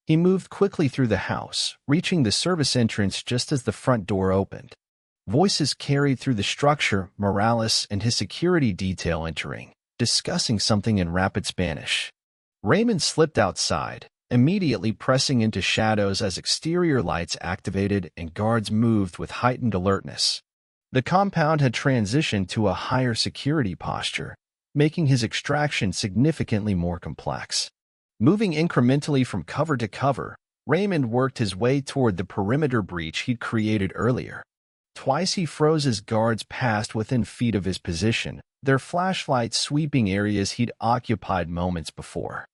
He moved quickly through the house, reaching the service entrance just as the front door opened. Voices carried through the structure, Morales and his security detail entering, discussing something in rapid Spanish. Raymond slipped outside, immediately pressing into shadows as exterior lights activated and guards moved with heightened alertness. The compound had transitioned to a higher security posture, making his extraction significantly more complex. Moving incrementally from cover to cover, Raymond worked his way toward the perimeter breach he'd created earlier. Twice he froze as guards passed within feet of his position, their flashlights sweeping areas he'd occupied moments before.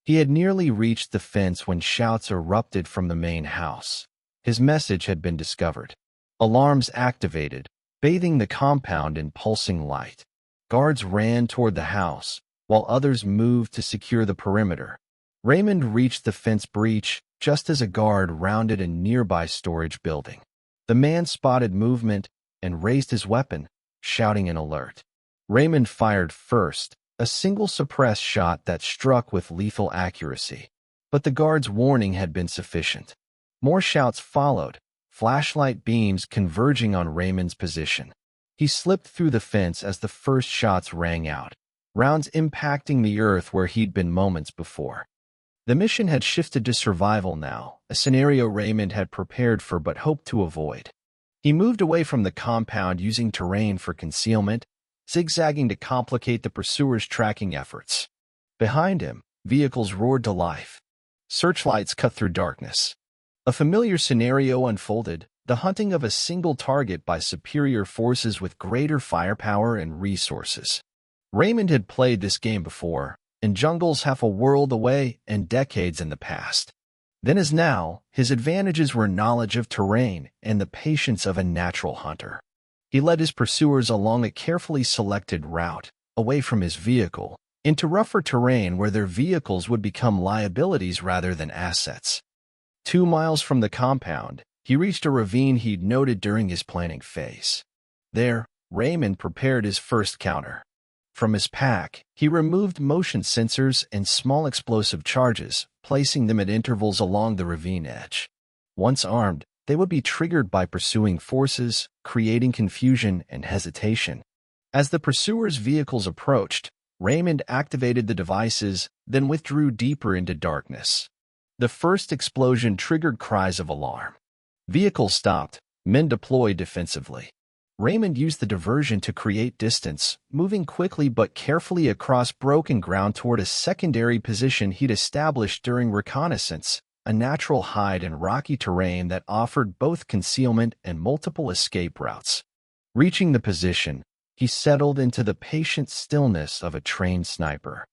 He had nearly reached the fence when shouts erupted from the main house. His message had been discovered. Alarms activated, bathing the compound in pulsing light. Guards ran toward the house, while others moved to secure the perimeter. Raymond reached the fence breach just as a guard rounded a nearby storage building. The man spotted movement and raised his weapon, shouting an alert. Raymond fired first, a single suppressed shot that struck with lethal accuracy. But the guard's warning had been sufficient. More shouts followed, flashlight beams converging on Raymond's position. He slipped through the fence as the first shots rang out, rounds impacting the earth where he'd been moments before. The mission had shifted to survival now, a scenario Raymond had prepared for but hoped to avoid. He moved away from the compound using terrain for concealment, zigzagging to complicate the pursuers' tracking efforts. Behind him, vehicles roared to life. Searchlights cut through darkness. A familiar scenario unfolded, the hunting of a single target by superior forces with greater firepower and resources. Raymond had played this game before, in jungles half a world away and decades in the past. Then as now, his advantages were knowledge of terrain and the patience of a natural hunter. He led his pursuers along a carefully selected route, away from his vehicle, into rougher terrain where their vehicles would become liabilities rather than assets. 2 miles from the compound, he reached a ravine he'd noted during his planning phase. There, Raymond prepared his first counter. From his pack, he removed motion sensors and small explosive charges, placing them at intervals along the ravine edge. Once armed, they would be triggered by pursuing forces, creating confusion and hesitation. As the pursuers' vehicles approached, Raymond activated the devices, then withdrew deeper into darkness. The first explosion triggered cries of alarm. Vehicles stopped, men deployed defensively. Raymond used the diversion to create distance, moving quickly but carefully across broken ground toward a secondary position he'd established during reconnaissance, a natural hide in rocky terrain that offered both concealment and multiple escape routes. Reaching the position, he settled into the patient stillness of a trained sniper.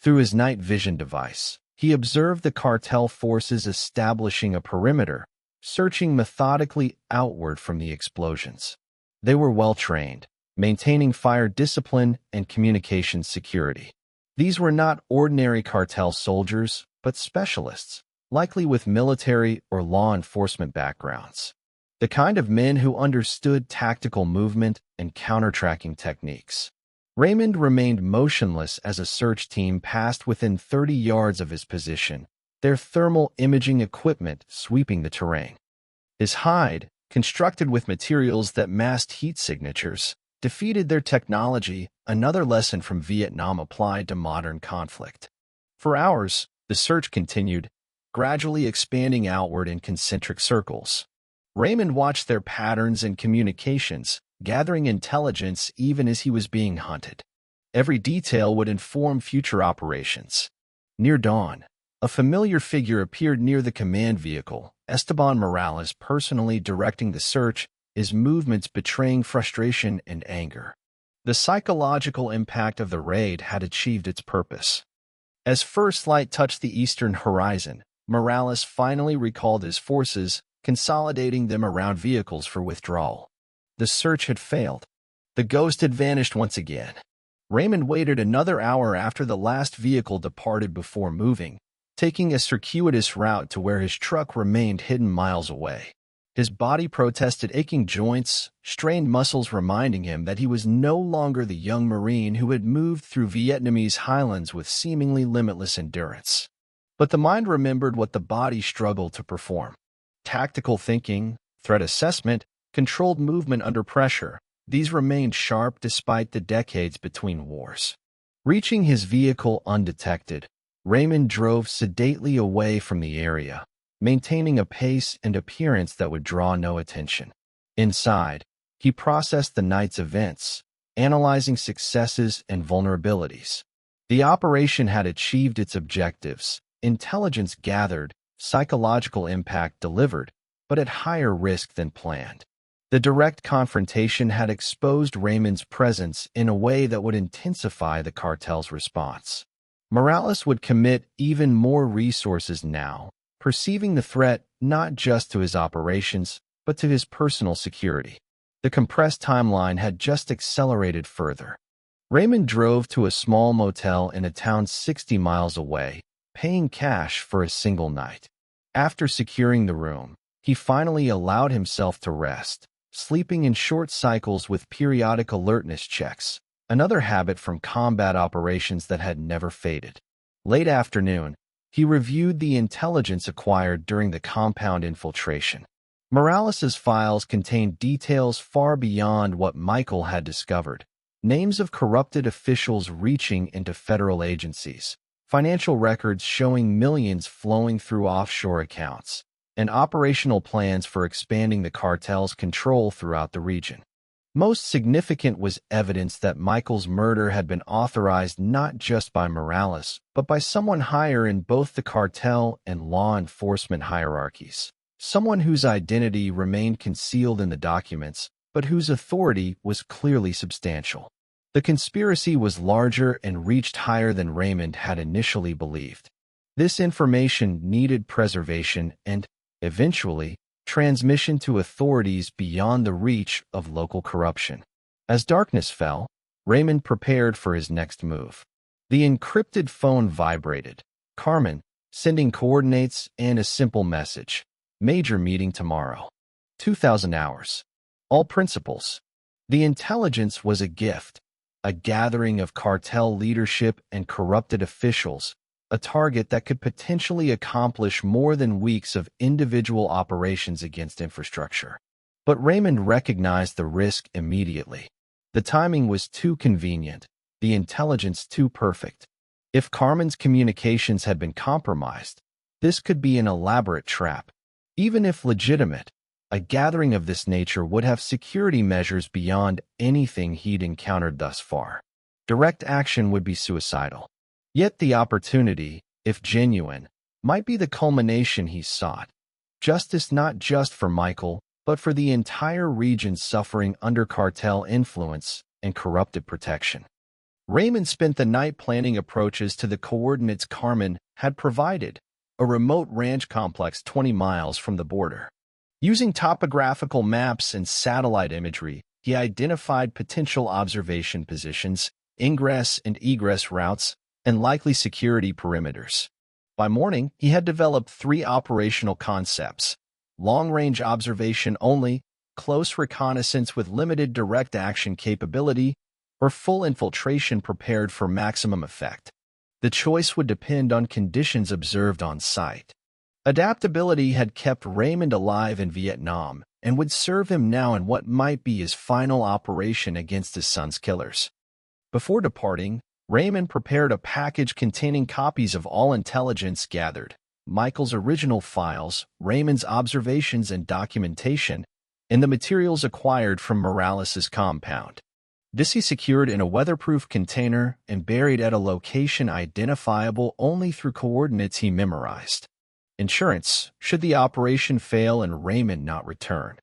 Through his night vision device, he observed the cartel forces establishing a perimeter, searching methodically outward from the explosions. They were well-trained, maintaining fire discipline and communications security. These were not ordinary cartel soldiers, but specialists, likely with military or law enforcement backgrounds. The kind of men who understood tactical movement and counter-tracking techniques. Raymond remained motionless as a search team passed within 30 yards of his position, their thermal imaging equipment sweeping the terrain. His hide, constructed with materials that masked heat signatures, defeated their technology, another lesson from Vietnam applied to modern conflict. For hours, the search continued, gradually expanding outward in concentric circles. Raymond watched their patterns and communications, gathering intelligence even as he was being hunted. Every detail would inform future operations. Near dawn, a familiar figure appeared near the command vehicle, Esteban Morales personally directing the search, his movements betraying frustration and anger. The psychological impact of the raid had achieved its purpose. As first light touched the eastern horizon, Morales finally recalled his forces, consolidating them around vehicles for withdrawal. The search had failed. The ghost had vanished once again. Raymond waited another hour after the last vehicle departed before moving, taking a circuitous route to where his truck remained hidden miles away. His body protested aching joints, strained muscles reminding him that he was no longer the young Marine who had moved through Vietnamese highlands with seemingly limitless endurance. But the mind remembered what the body struggled to perform. Tactical thinking, threat assessment, controlled movement under pressure. These remained sharp despite the decades between wars. Reaching his vehicle undetected, Raymond drove sedately away from the area, maintaining a pace and appearance that would draw no attention. Inside, he processed the night's events, analyzing successes and vulnerabilities. The operation had achieved its objectives, intelligence gathered, psychological impact delivered, but at higher risk than planned. The direct confrontation had exposed Raymond's presence in a way that would intensify the cartel's response. Morales would commit even more resources now, perceiving the threat not just to his operations, but to his personal security. The compressed timeline had just accelerated further. Raymond drove to a small motel in a town 60 miles away, paying cash for a single night. After securing the room, he finally allowed himself to rest, sleeping in short cycles with periodic alertness checks, another habit from combat operations that had never faded. Late afternoon, he reviewed the intelligence acquired during the compound infiltration. Morales's files contained details far beyond what Michael had discovered. Names of corrupted officials reaching into federal agencies, financial records showing millions flowing through offshore accounts, and operational plans for expanding the cartel's control throughout the region. Most significant was evidence that Michael's murder had been authorized not just by Morales, but by someone higher in both the cartel and law enforcement hierarchies. Someone whose identity remained concealed in the documents, but whose authority was clearly substantial. The conspiracy was larger and reached higher than Raymond had initially believed. This information needed preservation and, eventually, transmission to authorities beyond the reach of local corruption. As darkness fell, Raymond prepared for his next move. The encrypted phone vibrated. Carmen, sending coordinates and a simple message. Major meeting tomorrow. 2,000 hours. All principals. The intelligence was a gift, a gathering of cartel leadership and corrupted officials, a target that could potentially accomplish more than weeks of individual operations against infrastructure. But Raymond recognized the risk immediately. The timing was too convenient, the intelligence too perfect. If Carmen's communications had been compromised, this could be an elaborate trap. Even if legitimate, a gathering of this nature would have security measures beyond anything he'd encountered thus far. Direct action would be suicidal. Yet the opportunity, if genuine, might be the culmination he sought. Justice not just for Michael, but for the entire region suffering under cartel influence and corrupted protection. Raymond spent the night planning approaches to the coordinates Carmen had provided, a remote ranch complex 20 miles from the border. Using topographical maps and satellite imagery, he identified potential observation positions, ingress and egress routes, and likely security perimeters. By morning, he had developed 3 operational concepts: long-range observation only, close reconnaissance with limited direct action capability, or full infiltration prepared for maximum effect. The choice would depend on conditions observed on site. Adaptability had kept Raymond alive in Vietnam and would serve him now in what might be his final operation against his son's killers. Before departing, Raymond prepared a package containing copies of all intelligence gathered, Michael's original files, Raymond's observations and documentation, and the materials acquired from Morales's compound. This he secured in a weatherproof container and buried at a location identifiable only through coordinates he memorized. Insurance, should the operation fail and Raymond not return.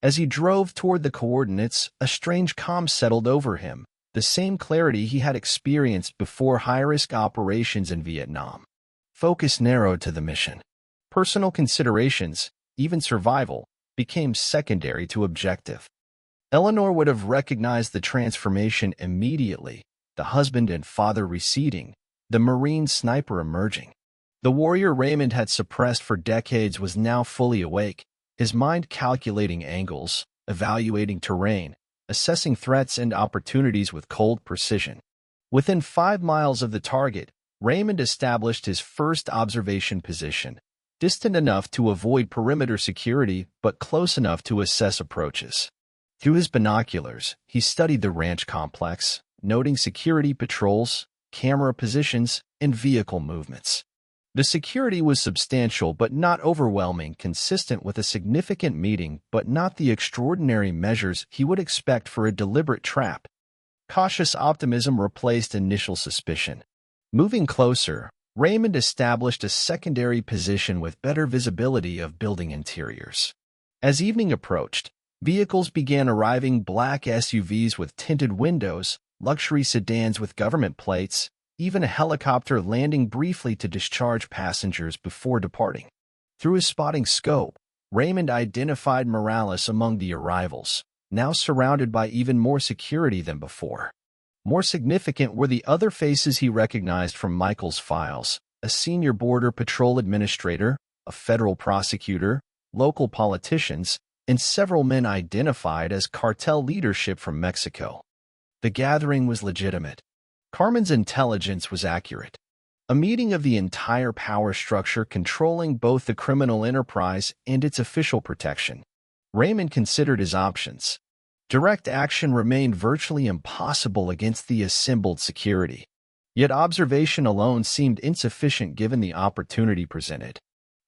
As he drove toward the coordinates, a strange calm settled over him, the same clarity he had experienced before high-risk operations in Vietnam. Focus narrowed to the mission. Personal considerations, even survival, became secondary to objective. Eleanor would have recognized the transformation immediately, the husband and father receding, the Marine sniper emerging. The warrior Raymond had suppressed for decades was now fully awake, his mind calculating angles, evaluating terrain, assessing threats and opportunities with cold precision. Within 5 miles of the target, Raymond established his first observation position, distant enough to avoid perimeter security but close enough to assess approaches. Through his binoculars, he studied the ranch complex, noting security patrols, camera positions, and vehicle movements. The security was substantial but not overwhelming, consistent with a significant meeting but not the extraordinary measures he would expect for a deliberate trap. Cautious optimism replaced initial suspicion. Moving closer, Raymond established a secondary position with better visibility of building interiors. As evening approached, vehicles began arriving: black SUVs with tinted windows, luxury sedans with government plates, even a helicopter landing briefly to discharge passengers before departing. Through his spotting scope, Raymond identified Morales among the arrivals, now surrounded by even more security than before. More significant were the other faces he recognized from Michael's files: a senior Border Patrol administrator, a federal prosecutor, local politicians, and several men identified as cartel leadership from Mexico. The gathering was legitimate. Carmen's intelligence was accurate. A meeting of the entire power structure controlling both the criminal enterprise and its official protection. Raymond considered his options. Direct action remained virtually impossible against the assembled security. Yet observation alone seemed insufficient given the opportunity presented.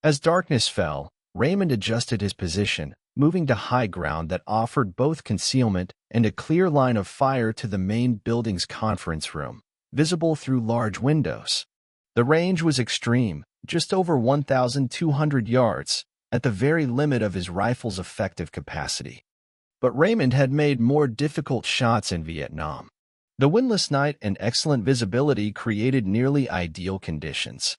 As darkness fell, Raymond adjusted his position, moving to high ground that offered both concealment and a clear line of fire to the main building's conference room, visible through large windows. The range was extreme, just over 1,200 yards, at the very limit of his rifle's effective capacity. But Raymond had made more difficult shots in Vietnam. The windless night and excellent visibility created nearly ideal conditions.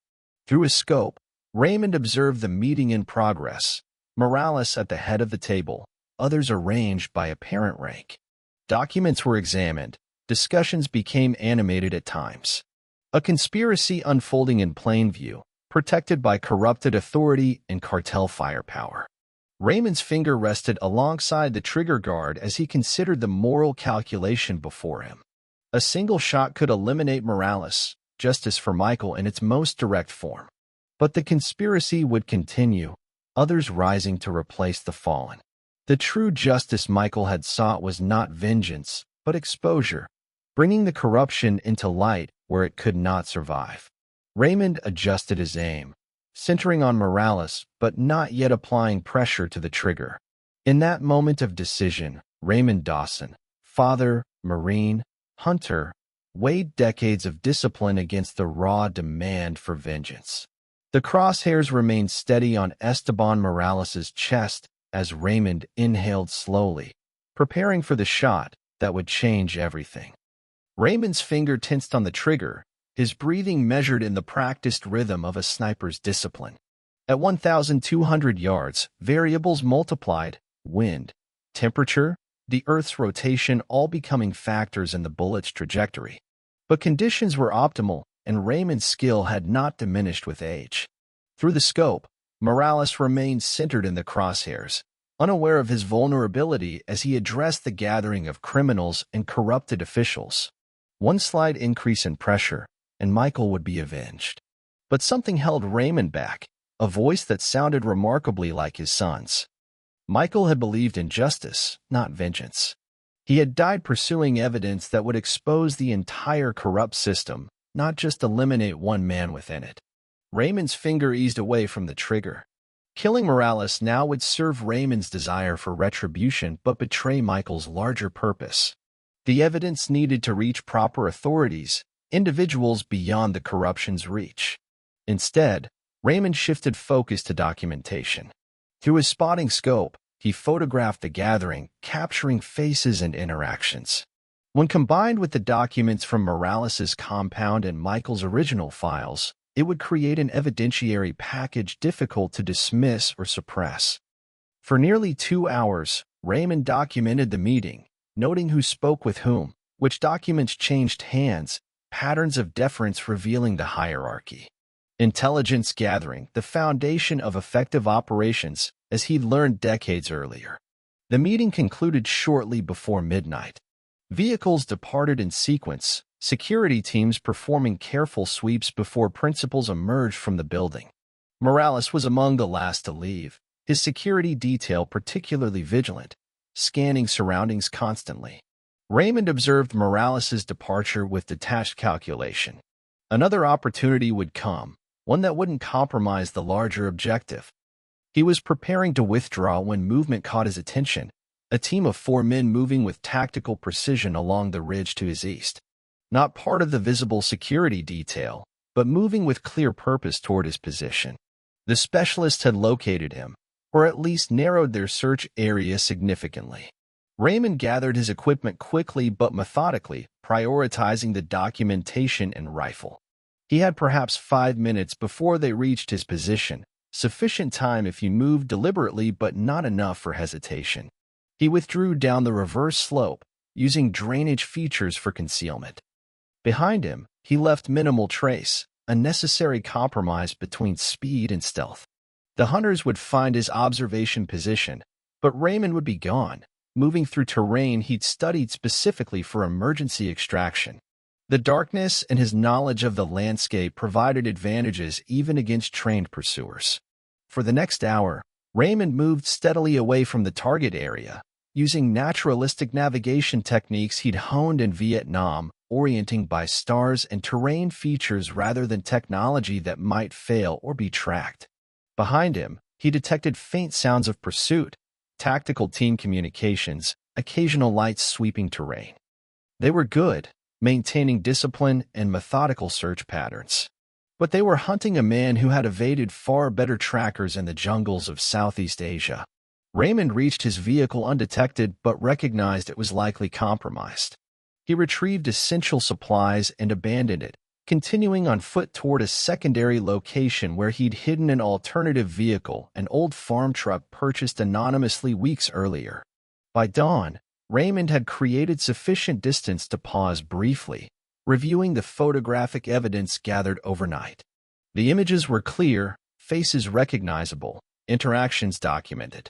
Through his scope, Raymond observed the meeting in progress: Morales at the head of the table, others arranged by apparent rank. Documents were examined, discussions became animated at times. A conspiracy unfolding in plain view, protected by corrupted authority and cartel firepower. Raymond's finger rested alongside the trigger guard as he considered the moral calculation before him. A single shot could eliminate Morales, justice for Michael in its most direct form. But the conspiracy would continue, others rising to replace the fallen. The true justice Michael had sought was not vengeance, but exposure, bringing the corruption into light where it could not survive. Raymond adjusted his aim, centering on Morales but not yet applying pressure to the trigger. In that moment of decision, Raymond Dawson, father, Marine, hunter, weighed decades of discipline against the raw demand for vengeance. The crosshairs remained steady on Esteban Morales's chest as Raymond inhaled slowly, preparing for the shot that would change everything. Raymond's finger tensed on the trigger, his breathing measured in the practiced rhythm of a sniper's discipline. At 1,200 yards, variables multiplied: wind, temperature, the Earth's rotation, all becoming factors in the bullet's trajectory. But conditions were optimal, and Raymond's skill had not diminished with age. Through the scope, Morales remained centered in the crosshairs, unaware of his vulnerability as he addressed the gathering of criminals and corrupted officials. One slight increase in pressure, and Michael would be avenged. But something held Raymond back, a voice that sounded remarkably like his son's. Michael had believed in justice, not vengeance. He had died pursuing evidence that would expose the entire corrupt system, not just eliminate one man within it. Raymond's finger eased away from the trigger. Killing Morales now would serve Raymond's desire for retribution but betray Michael's larger purpose. The evidence needed to reach proper authorities, individuals beyond the corruption's reach. Instead, Raymond shifted focus to documentation. Through his spotting scope, he photographed the gathering, capturing faces and interactions. When combined with the documents from Morales's compound and Michael's original files, it would create an evidentiary package difficult to dismiss or suppress. For nearly 2 hours, Raymond documented the meeting, noting who spoke with whom, which documents changed hands, patterns of deference revealing the hierarchy. Intelligence gathering, the foundation of effective operations, as he'd learned decades earlier. The meeting concluded shortly before midnight. Vehicles departed in sequence, security teams performing careful sweeps before principals emerged from the building. Morales was among the last to leave, his security detail particularly vigilant, scanning surroundings constantly. Raymond observed Morales's departure with detached calculation. Another opportunity would come, one that wouldn't compromise the larger objective. He was preparing to withdraw when movement caught his attention, a team of 4 men moving with tactical precision along the ridge to his east. Not part of the visible security detail, but moving with clear purpose toward his position. The specialists had located him, or at least narrowed their search area significantly. Raymond gathered his equipment quickly but methodically, prioritizing the documentation and rifle. He had perhaps 5 minutes before they reached his position, sufficient time if he moved deliberately but not enough for hesitation. He withdrew down the reverse slope, using drainage features for concealment. Behind him, he left minimal trace, a necessary compromise between speed and stealth. The hunters would find his observation position, but Raymond would be gone, moving through terrain he'd studied specifically for emergency extraction. The darkness and his knowledge of the landscape provided advantages even against trained pursuers. For the next hour, Raymond moved steadily away from the target area, using naturalistic navigation techniques he'd honed in Vietnam, orienting by stars and terrain features rather than technology that might fail or be tracked. Behind him, he detected faint sounds of pursuit, tactical team communications, occasional lights sweeping terrain. They were good, maintaining discipline and methodical search patterns. But they were hunting a man who had evaded far better trackers in the jungles of Southeast Asia. Raymond reached his vehicle undetected but recognized it was likely compromised. He retrieved essential supplies and abandoned it, continuing on foot toward a secondary location where he'd hidden an alternative vehicle, an old farm truck purchased anonymously weeks earlier. By dawn, Raymond had created sufficient distance to pause briefly, reviewing the photographic evidence gathered overnight. The images were clear, faces recognizable, interactions documented.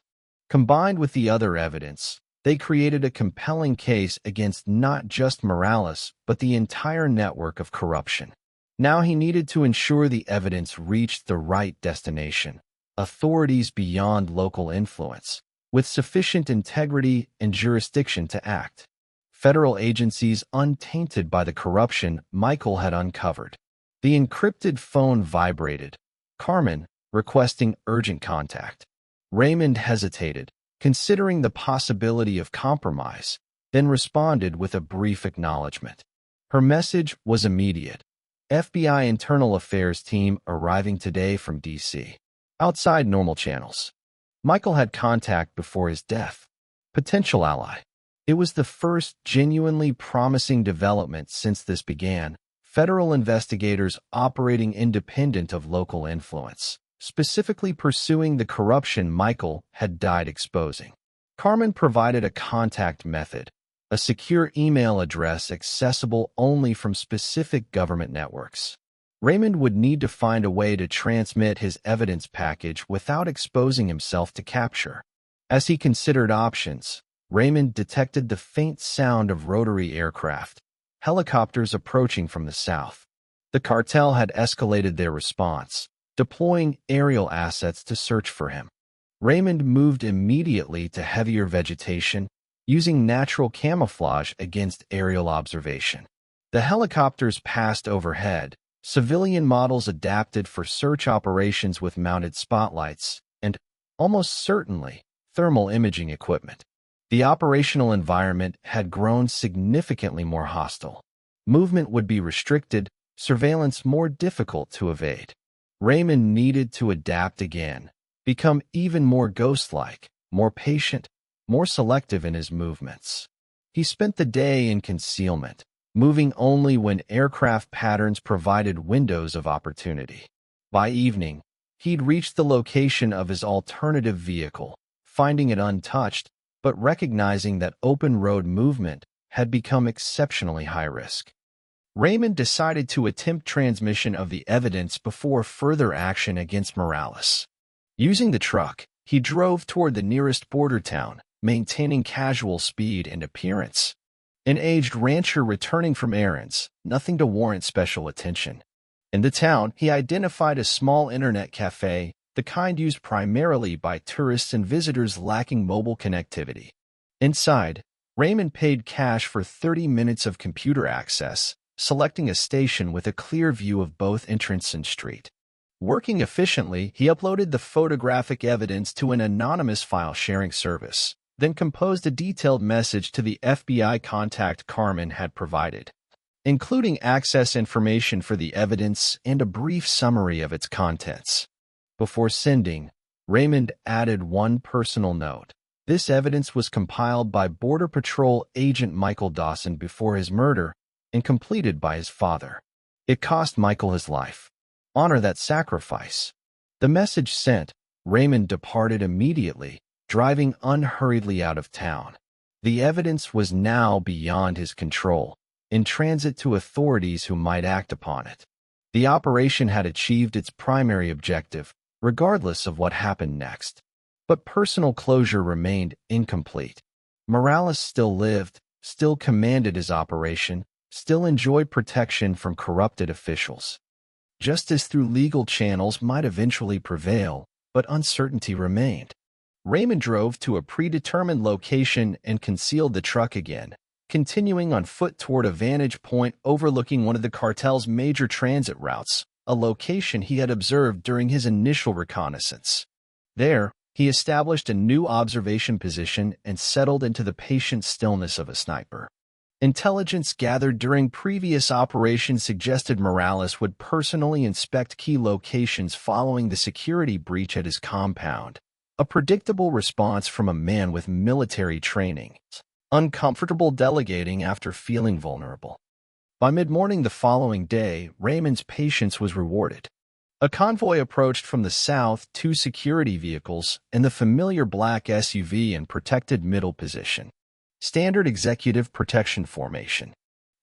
Combined with the other evidence, they created a compelling case against not just Morales, but the entire network of corruption. Now he needed to ensure the evidence reached the right destination, authorities beyond local influence, with sufficient integrity and jurisdiction to act. Federal agencies untainted by the corruption Michael had uncovered. The encrypted phone vibrated. Carmen, requesting urgent contact. Raymond hesitated, considering the possibility of compromise, then responded with a brief acknowledgement. Her message was immediate. FBI Internal Affairs team arriving today from D.C. Outside normal channels. Michael had contact before his death. Potential ally. It was the first genuinely promising development since this began. Federal investigators operating independent of local influence, specifically pursuing the corruption Michael had died exposing. Carmen provided a contact method, a secure email address accessible only from specific government networks. Raymond would need to find a way to transmit his evidence package without exposing himself to capture. As he considered options, Raymond detected the faint sound of rotary aircraft, helicopters approaching from the south. The cartel had escalated their response, deploying aerial assets to search for him. Raymond moved immediately to heavier vegetation, using natural camouflage against aerial observation. The helicopters passed overhead, civilian models adapted for search operations with mounted spotlights, and, almost certainly, thermal imaging equipment. The operational environment had grown significantly more hostile. Movement would be restricted, surveillance more difficult to evade. Raymond needed to adapt again, become even more ghost-like, more patient, more selective in his movements. He spent the day in concealment, moving only when aircraft patterns provided windows of opportunity. By evening, he'd reached the location of his alternative vehicle, finding it untouched, but recognizing that open road movement had become exceptionally high risk. Raymond decided to attempt transmission of the evidence before further action against Morales. Using the truck, he drove toward the nearest border town, maintaining casual speed and appearance. An aged rancher returning from errands, nothing to warrant special attention. In the town, he identified a small internet cafe, the kind used primarily by tourists and visitors lacking mobile connectivity. Inside, Raymond paid cash for 30 minutes of computer access, selecting a station with a clear view of both entrance and street. Working efficiently, he uploaded the photographic evidence to an anonymous file-sharing service, then composed a detailed message to the FBI contact Carmen had provided, including access information for the evidence and a brief summary of its contents. Before sending, Raymond added one personal note. This evidence was compiled by Border Patrol Agent Michael Dawson before his murder and completed by his father. It cost Michael his life. Honor that sacrifice. The message sent, Raymond departed immediately, driving unhurriedly out of town. The evidence was now beyond his control, in transit to authorities who might act upon it. The operation had achieved its primary objective, regardless of what happened next. But personal closure remained incomplete. Morales still lived, still commanded his operation, still enjoyed protection from corrupted officials. Justice through legal channels might eventually prevail, but uncertainty remained. Raymond drove to a predetermined location and concealed the truck again, continuing on foot toward a vantage point overlooking one of the cartel's major transit routes, a location he had observed during his initial reconnaissance. There, he established a new observation position and settled into the patient stillness of a sniper. Intelligence gathered during previous operations suggested Morales would personally inspect key locations following the security breach at his compound, a predictable response from a man with military training, uncomfortable delegating after feeling vulnerable. By mid-morning the following day, Raymond's patience was rewarded. A convoy approached from the south, 2 security vehicles, and the familiar black SUV in protected middle position. Standard executive protection formation.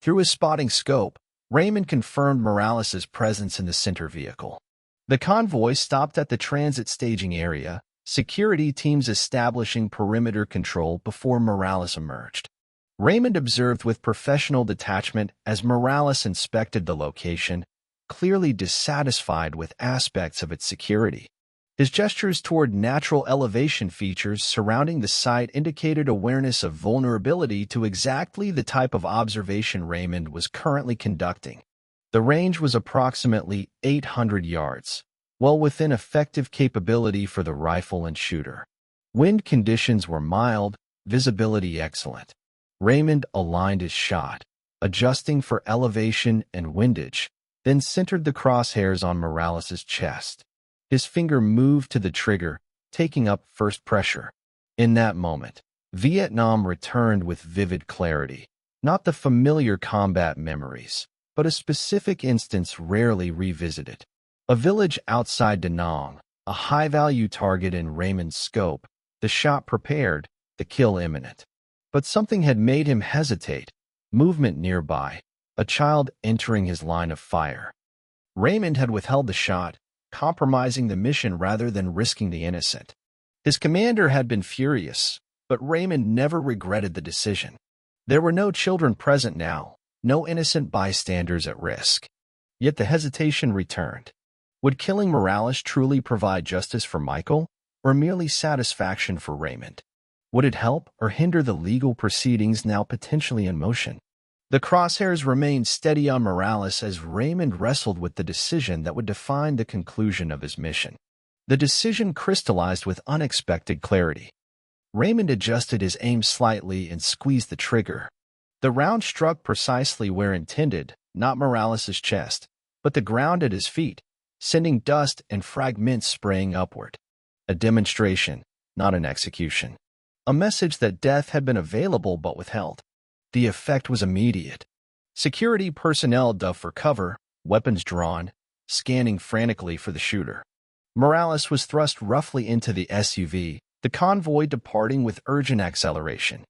Through his spotting scope, Raymond confirmed Morales' presence in the center vehicle. The convoy stopped at the transit staging area, security teams establishing perimeter control before Morales emerged. Raymond observed with professional detachment as Morales inspected the location, clearly dissatisfied with aspects of its security. His gestures toward natural elevation features surrounding the site indicated awareness of vulnerability to exactly the type of observation Raymond was currently conducting. The range was approximately 800 yards, well within effective capability for the rifle and shooter. Wind conditions were mild, visibility excellent. Raymond aligned his shot, adjusting for elevation and windage, then centered the crosshairs on Morales' chest. His finger moved to the trigger, taking up first pressure. In that moment, Vietnam returned with vivid clarity, not the familiar combat memories, but a specific instance rarely revisited. A village outside Da Nang, a high-value target in Raymond's scope, the shot prepared, the kill imminent. But something had made him hesitate, movement nearby, a child entering his line of fire. Raymond had withheld the shot, compromising the mission rather than risking the innocent. His commander had been furious, but Raymond never regretted the decision. There were no children present now, no innocent bystanders at risk. Yet the hesitation returned. Would killing Morales truly provide justice for Michael, or merely satisfaction for Raymond? Would it help or hinder the legal proceedings now potentially in motion? The crosshairs remained steady on Morales as Raymond wrestled with the decision that would define the conclusion of his mission. The decision crystallized with unexpected clarity. Raymond adjusted his aim slightly and squeezed the trigger. The round struck precisely where intended, not Morales' chest, but the ground at his feet, sending dust and fragments spraying upward. A demonstration, not an execution. A message that death had been available but withheld. The effect was immediate. Security personnel dove for cover, weapons drawn, scanning frantically for the shooter. Morales was thrust roughly into the SUV, the convoy departing with urgent acceleration.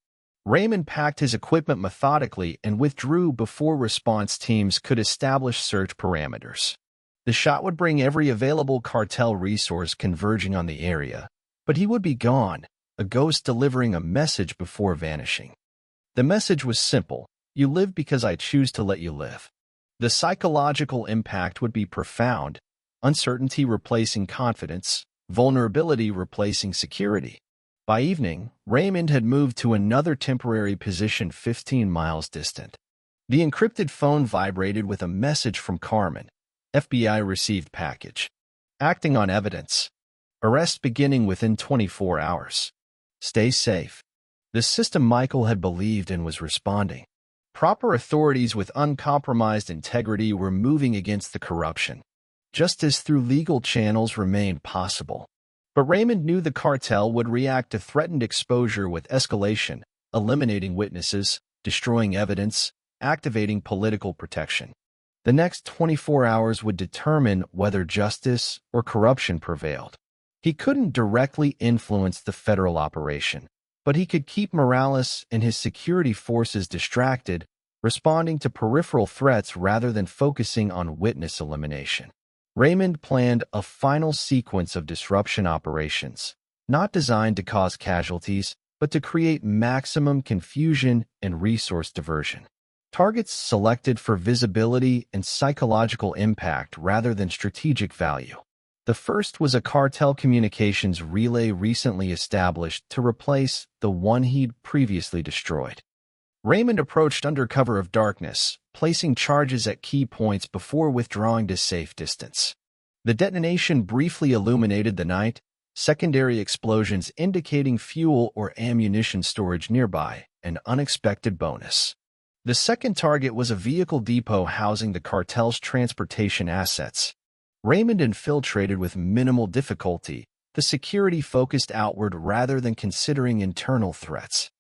Raymond packed his equipment methodically and withdrew before response teams could establish search parameters. The shot would bring every available cartel resource converging on the area, but he would be gone, a ghost delivering a message before vanishing. The message was simple: you live because I choose to let you live. The psychological impact would be profound, uncertainty replacing confidence, vulnerability replacing security. By evening, Raymond had moved to another temporary position 15 miles distant. The encrypted phone vibrated with a message from Carmen. FBI received package. Acting on evidence. Arrest beginning within 24 hours. Stay safe. The system Michael had believed in was responding. Proper authorities with uncompromised integrity were moving against the corruption. Justice through legal channels remained possible. But Raymond knew the cartel would react to threatened exposure with escalation, eliminating witnesses, destroying evidence, activating political protection. The next 24 hours would determine whether justice or corruption prevailed. He couldn't directly influence the federal operation, but he could keep Morales and his security forces distracted, responding to peripheral threats rather than focusing on witness elimination. Raymond planned a final sequence of disruption operations, not designed to cause casualties, but to create maximum confusion and resource diversion. Targets selected for visibility and psychological impact rather than strategic value. The first was a cartel communications relay recently established to replace the one he'd previously destroyed. Raymond approached under cover of darkness, placing charges at key points before withdrawing to safe distance. The detonation briefly illuminated the night, secondary explosions indicating fuel or ammunition storage nearby, an unexpected bonus. The second target was a vehicle depot housing the cartel's transportation assets. Raymond infiltrated with minimal difficulty, the security focused outward rather than considering internal threats.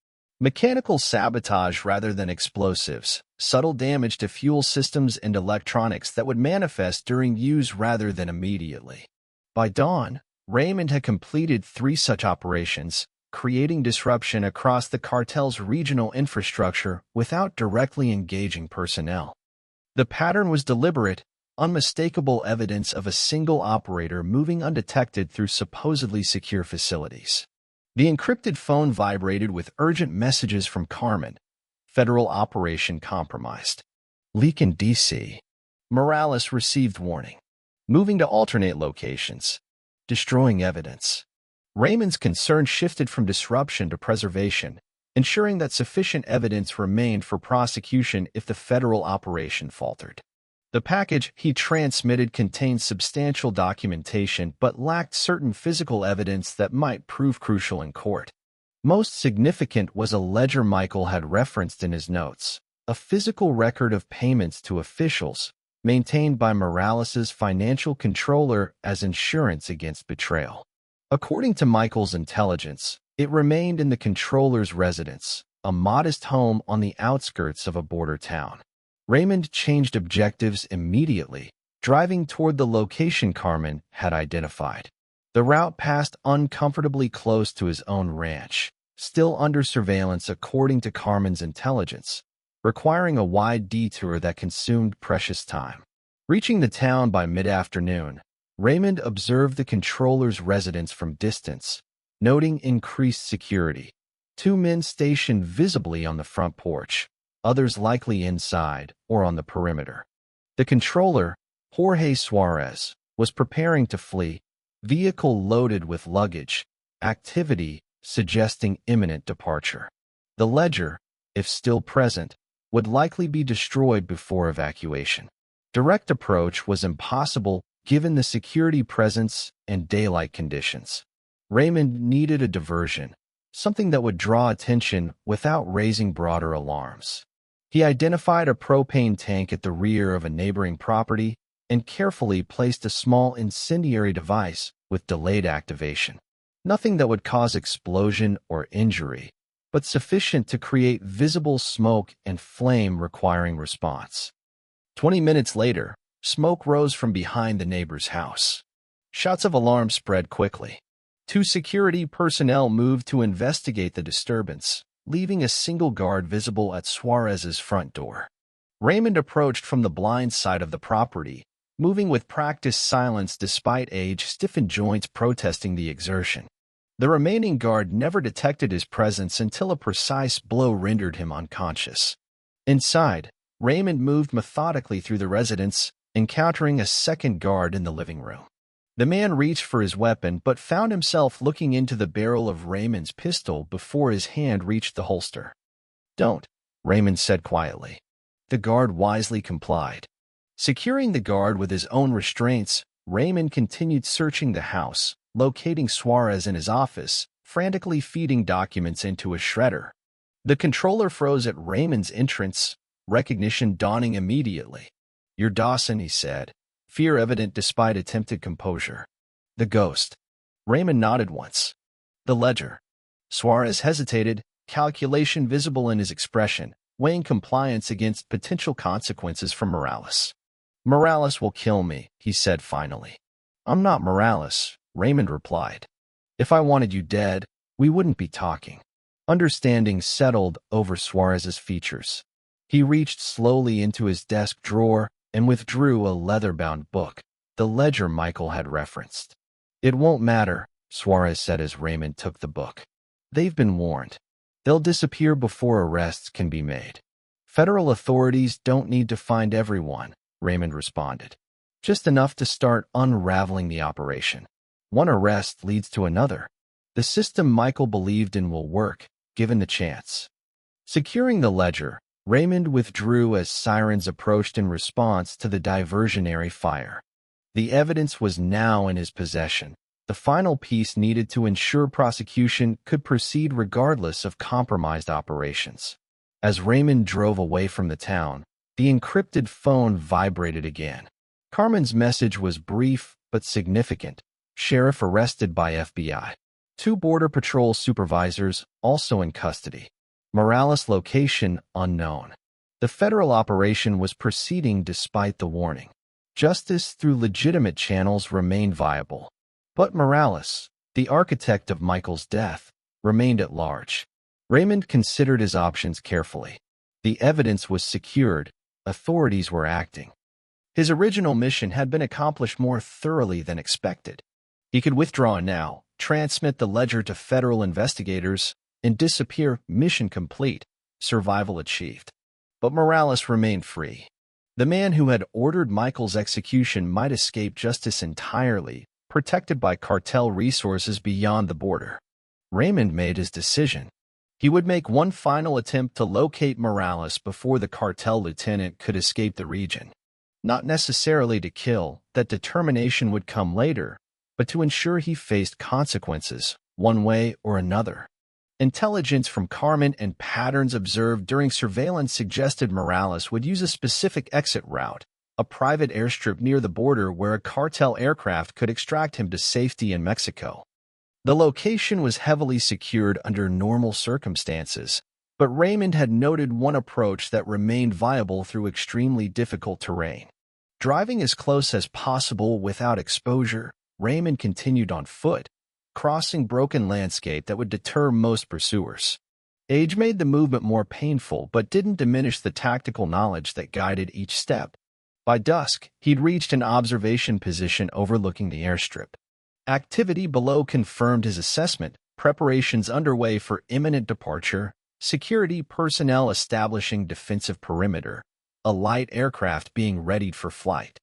Mechanical sabotage rather than explosives, subtle damage to fuel systems and electronics that would manifest during use rather than immediately. By dawn, Raymond had completed 3 such operations, creating disruption across the cartel's regional infrastructure without directly engaging personnel. The pattern was deliberate, unmistakable evidence of a single operator moving undetected through supposedly secure facilities. The encrypted phone vibrated with urgent messages from Carmen. Federal operation compromised. Leak in D.C. Morales received warning. Moving to alternate locations. Destroying evidence. Raymond's concern shifted from disruption to preservation, ensuring that sufficient evidence remained for prosecution if the federal operation faltered. The package he transmitted contained substantial documentation but lacked certain physical evidence that might prove crucial in court. Most significant was a ledger Michael had referenced in his notes, a physical record of payments to officials, maintained by Morales's financial controller as insurance against betrayal. According to Michael's intelligence, it remained in the controller's residence, a modest home on the outskirts of a border town. Raymond changed objectives immediately, driving toward the location Carmen had identified. The route passed uncomfortably close to his own ranch, still under surveillance according to Carmen's intelligence, requiring a wide detour that consumed precious time. Reaching the town by mid-afternoon, Raymond observed the controller's residence from distance, noting increased security. 2 men stationed visibly on the front porch, others likely inside or on the perimeter. The controller, Jorge Suarez, was preparing to flee, vehicle loaded with luggage, activity suggesting imminent departure. The ledger, if still present, would likely be destroyed before evacuation. Direct approach was impossible given the security presence and daylight conditions. Raymond needed a diversion, something that would draw attention without raising broader alarms. He identified a propane tank at the rear of a neighboring property and carefully placed a small incendiary device with delayed activation. Nothing that would cause explosion or injury, but sufficient to create visible smoke and flame requiring response. 20 minutes later, smoke rose from behind the neighbor's house. Shouts of alarm spread quickly. 2 security personnel moved to investigate the disturbance, leaving a single guard visible at Suarez's front door. Raymond approached from the blind side of the property, moving with practiced silence despite age-stiffened joints protesting the exertion. The remaining guard never detected his presence until a precise blow rendered him unconscious. Inside, Raymond moved methodically through the residence, encountering a second guard in the living room. The man reached for his weapon but found himself looking into the barrel of Raymond's pistol before his hand reached the holster. "Don't," Raymond said quietly. The guard wisely complied. Securing the guard with his own restraints, Raymond continued searching the house, locating Suarez in his office, frantically feeding documents into a shredder. The controller froze at Raymond's entrance, recognition dawning immediately. "You're Dawson," he said, fear evident despite attempted composure. "The ghost." Raymond nodded once. "The ledger." Suarez hesitated, calculation visible in his expression, weighing compliance against potential consequences from Morales. "Morales will kill me," he said finally. "I'm not Morales," Raymond replied. "If I wanted you dead, we wouldn't be talking." Understanding settled over Suarez's features. He reached slowly into his desk drawer and withdrew a leather-bound book, the ledger Michael had referenced. "It won't matter," Suarez said as Raymond took the book. "They've been warned. They'll disappear before arrests can be made." "Federal authorities don't need to find everyone," Raymond responded. "Just enough to start unraveling the operation. One arrest leads to another. The system Michael believed in will work, given the chance." Securing the ledger, Raymond withdrew as sirens approached in response to the diversionary fire. The evidence was now in his possession, the final piece needed to ensure prosecution could proceed regardless of compromised operations. As Raymond drove away from the town, the encrypted phone vibrated again. Carmen's message was brief but significant. "Sheriff arrested by FBI. 2 Border Patrol supervisors also in custody. Morales location unknown." The federal operation was proceeding despite the warning. Justice through legitimate channels remained viable. But Morales, the architect of Michael's death, remained at large. Raymond considered his options carefully. The evidence was secured. Authorities were acting. His original mission had been accomplished more thoroughly than expected. He could withdraw now, transmit the ledger to federal investigators, and disappear. Mission complete, survival achieved. But Morales remained free. The man who had ordered Michael's execution might escape justice entirely, protected by cartel resources beyond the border. Raymond made his decision. He would make one final attempt to locate Morales before the cartel lieutenant could escape the region. Not necessarily to kill, that determination would come later, but to ensure he faced consequences, one way or another. Intelligence from Carmen and patterns observed during surveillance suggested Morales would use a specific exit route, a private airstrip near the border where a cartel aircraft could extract him to safety in Mexico. The location was heavily secured under normal circumstances, but Raymond had noted one approach that remained viable through extremely difficult terrain. Driving as close as possible without exposure, Raymond continued on foot, crossing broken landscape that would deter most pursuers. Age made the movement more painful but didn't diminish the tactical knowledge that guided each step. By dusk, he'd reached an observation position overlooking the airstrip. Activity below confirmed his assessment, preparations underway for imminent departure, security personnel establishing defensive perimeter, a light aircraft being readied for flight.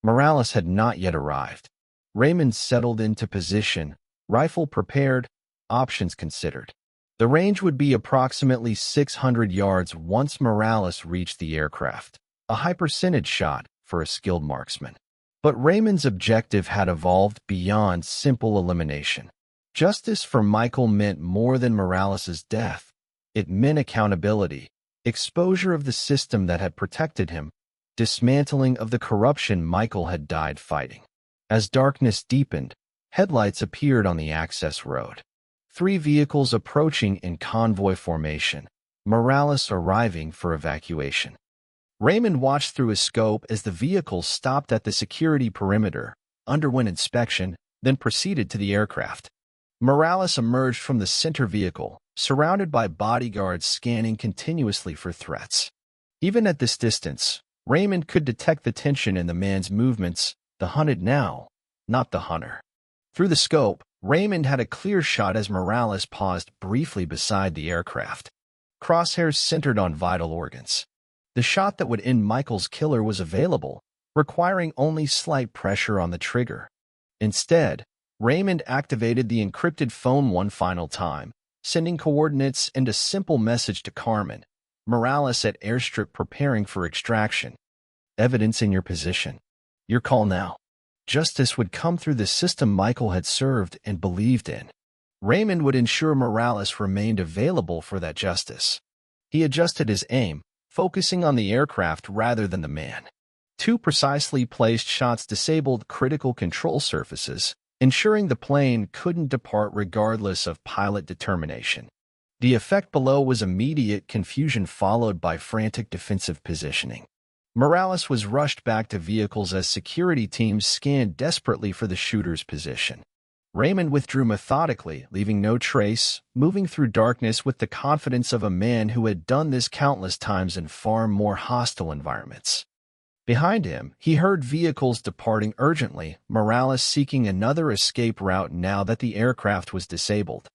Morales had not yet arrived. Raymond settled into position, rifle prepared, options considered. The range would be approximately 600 yards once Morales reached the aircraft, a high percentage shot for a skilled marksman. But Raymond's objective had evolved beyond simple elimination. Justice for Michael meant more than Morales' death. It meant accountability, exposure of the system that had protected him, dismantling of the corruption Michael had died fighting. As darkness deepened, headlights appeared on the access road. 3 vehicles approaching in convoy formation, Morales arriving for evacuation. Raymond watched through his scope as the vehicles stopped at the security perimeter, underwent inspection, then proceeded to the aircraft. Morales emerged from the center vehicle, surrounded by bodyguards scanning continuously for threats. Even at this distance, Raymond could detect the tension in the man's movements, the hunted now, not the hunter. Through the scope, Raymond had a clear shot as Morales paused briefly beside the aircraft. Crosshairs centered on vital organs. The shot that would end Michael's killer was available, requiring only slight pressure on the trigger. Instead, Raymond activated the encrypted phone one final time, sending coordinates and a simple message to Carmen, Morales at airstrip preparing for extraction. Evidence in your position. Your call now. Justice would come through the system Michael had served and believed in. Raymond would ensure Morales remained available for that justice. He adjusted his aim, focusing on the aircraft rather than the man. Two precisely placed shots disabled critical control surfaces, ensuring the plane couldn't depart regardless of pilot determination. The effect below was immediate confusion followed by frantic defensive positioning. Morales was rushed back to vehicles as security teams scanned desperately for the shooter's position. Raymond withdrew methodically, leaving no trace, moving through darkness with the confidence of a man who had done this countless times in far more hostile environments. Behind him, he heard vehicles departing urgently, Morales seeking another escape route now that the aircraft was disabled.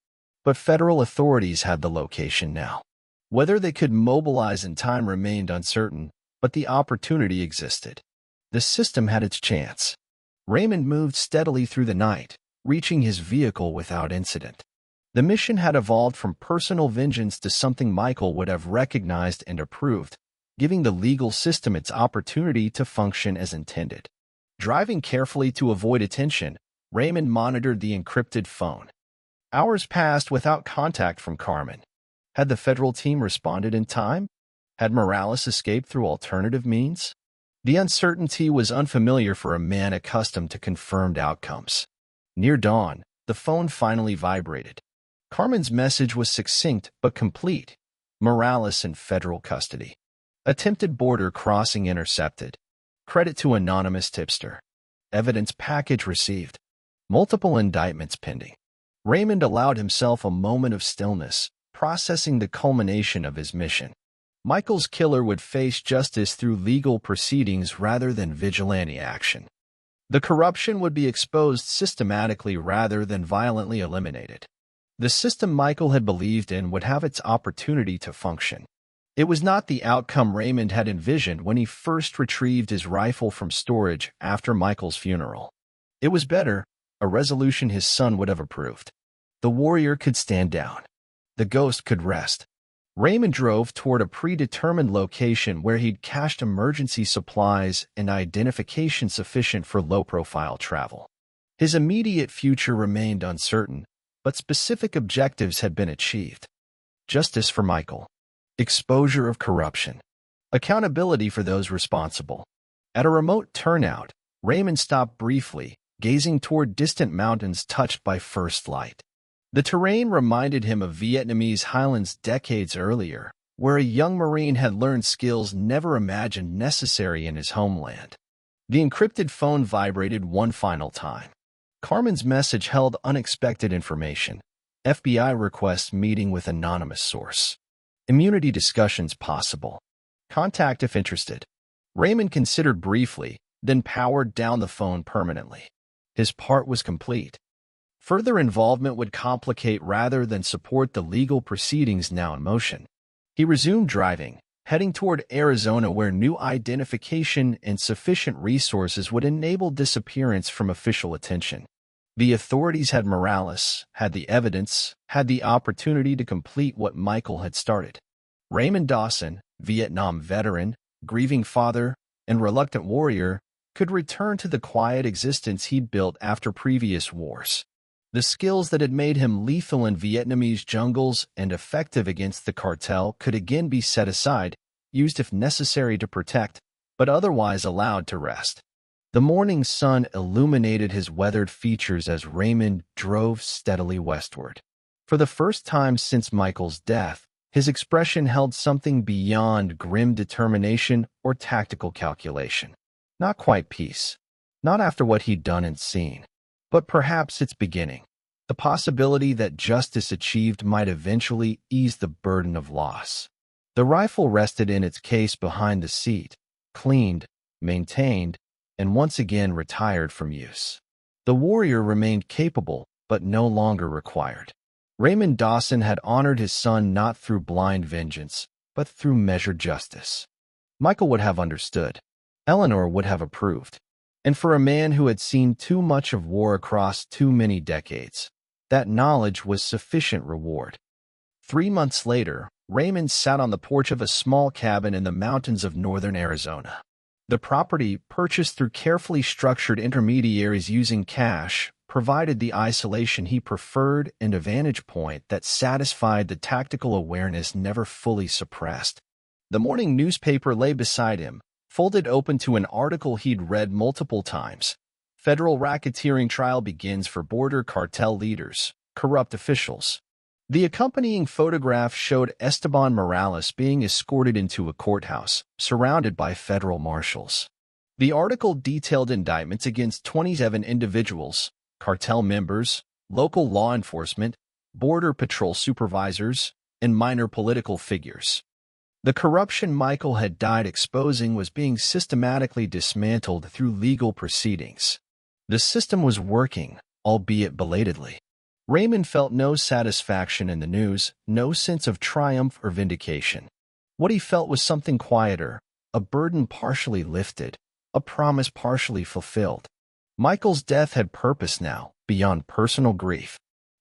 But federal authorities had the location now. Whether they could mobilize in time remained uncertain, but the opportunity existed. The system had its chance. Raymond moved steadily through the night, reaching his vehicle without incident. The mission had evolved from personal vengeance to something Michael would have recognized and approved, giving the legal system its opportunity to function as intended. Driving carefully to avoid attention, Raymond monitored the encrypted phone. Hours passed without contact from Carmen. Had the federal team responded in time? Had Morales escaped through alternative means? The uncertainty was unfamiliar for a man accustomed to confirmed outcomes. Near dawn, the phone finally vibrated. Carmen's message was succinct but complete. Morales in federal custody. Attempted border crossing intercepted. Credit to anonymous tipster. Evidence package received. Multiple indictments pending. Raymond allowed himself a moment of stillness, processing the culmination of his mission. Michael's killer would face justice through legal proceedings rather than vigilante action. The corruption would be exposed systematically rather than violently eliminated. The system Michael had believed in would have its opportunity to function. It was not the outcome Raymond had envisioned when he first retrieved his rifle from storage after Michael's funeral. It was better, a resolution his son would have approved. The warrior could stand down. The ghost could rest. Raymond drove toward a predetermined location where he'd cached emergency supplies and identification sufficient for low-profile travel. His immediate future remained uncertain, but specific objectives had been achieved. Justice for Michael. Exposure of corruption. Accountability for those responsible. At a remote turnout, Raymond stopped briefly, gazing toward distant mountains touched by first light. The terrain reminded him of Vietnamese highlands decades earlier, where a young Marine had learned skills never imagined necessary in his homeland. The encrypted phone vibrated one final time. Carmen's message held unexpected information. FBI requests meeting with anonymous source. Immunity discussions possible. Contact if interested. Raymond considered briefly, then powered down the phone permanently. His part was complete. Further involvement would complicate rather than support the legal proceedings now in motion. He resumed driving, heading toward Arizona where new identification and sufficient resources would enable disappearance from official attention. The authorities had Morales, had the evidence, had the opportunity to complete what Michael had started. Raymond Dawson, Vietnam veteran, grieving father, and reluctant warrior, could return to the quiet existence he'd built after previous wars. The skills that had made him lethal in Vietnamese jungles and effective against the cartel could again be set aside, used if necessary to protect, but otherwise allowed to rest. The morning sun illuminated his weathered features as Raymond drove steadily westward. For the first time since Michael's death, his expression held something beyond grim determination or tactical calculation. Not quite peace. Not after what he'd done and seen. But perhaps its beginning. the possibility that justice achieved might eventually ease the burden of loss. The rifle rested in its case behind the seat, cleaned, maintained, and once again retired from use. The warrior remained capable, but no longer required. Raymond Dawson had honored his son not through blind vengeance, but through measured justice. Michael would have understood. Eleanor would have approved. And for a man who had seen too much of war across too many decades, that knowledge was sufficient reward. 3 months later, Raymond sat on the porch of a small cabin in the mountains of northern Arizona. The property, purchased through carefully structured intermediaries using cash, provided the isolation he preferred and a vantage point that satisfied the tactical awareness never fully suppressed. The morning newspaper lay beside him, folded open to an article he'd read multiple times. Federal racketeering trial begins for border cartel leaders, corrupt officials. The accompanying photograph showed Esteban Morales being escorted into a courthouse, surrounded by federal marshals. The article detailed indictments against 27 individuals, cartel members, local law enforcement, border patrol supervisors, and minor political figures. The corruption Michael had died exposing was being systematically dismantled through legal proceedings. The system was working, albeit belatedly. Raymond felt no satisfaction in the news, no sense of triumph or vindication. What he felt was something quieter, a burden partially lifted, a promise partially fulfilled. Michael's death had purpose now, beyond personal grief.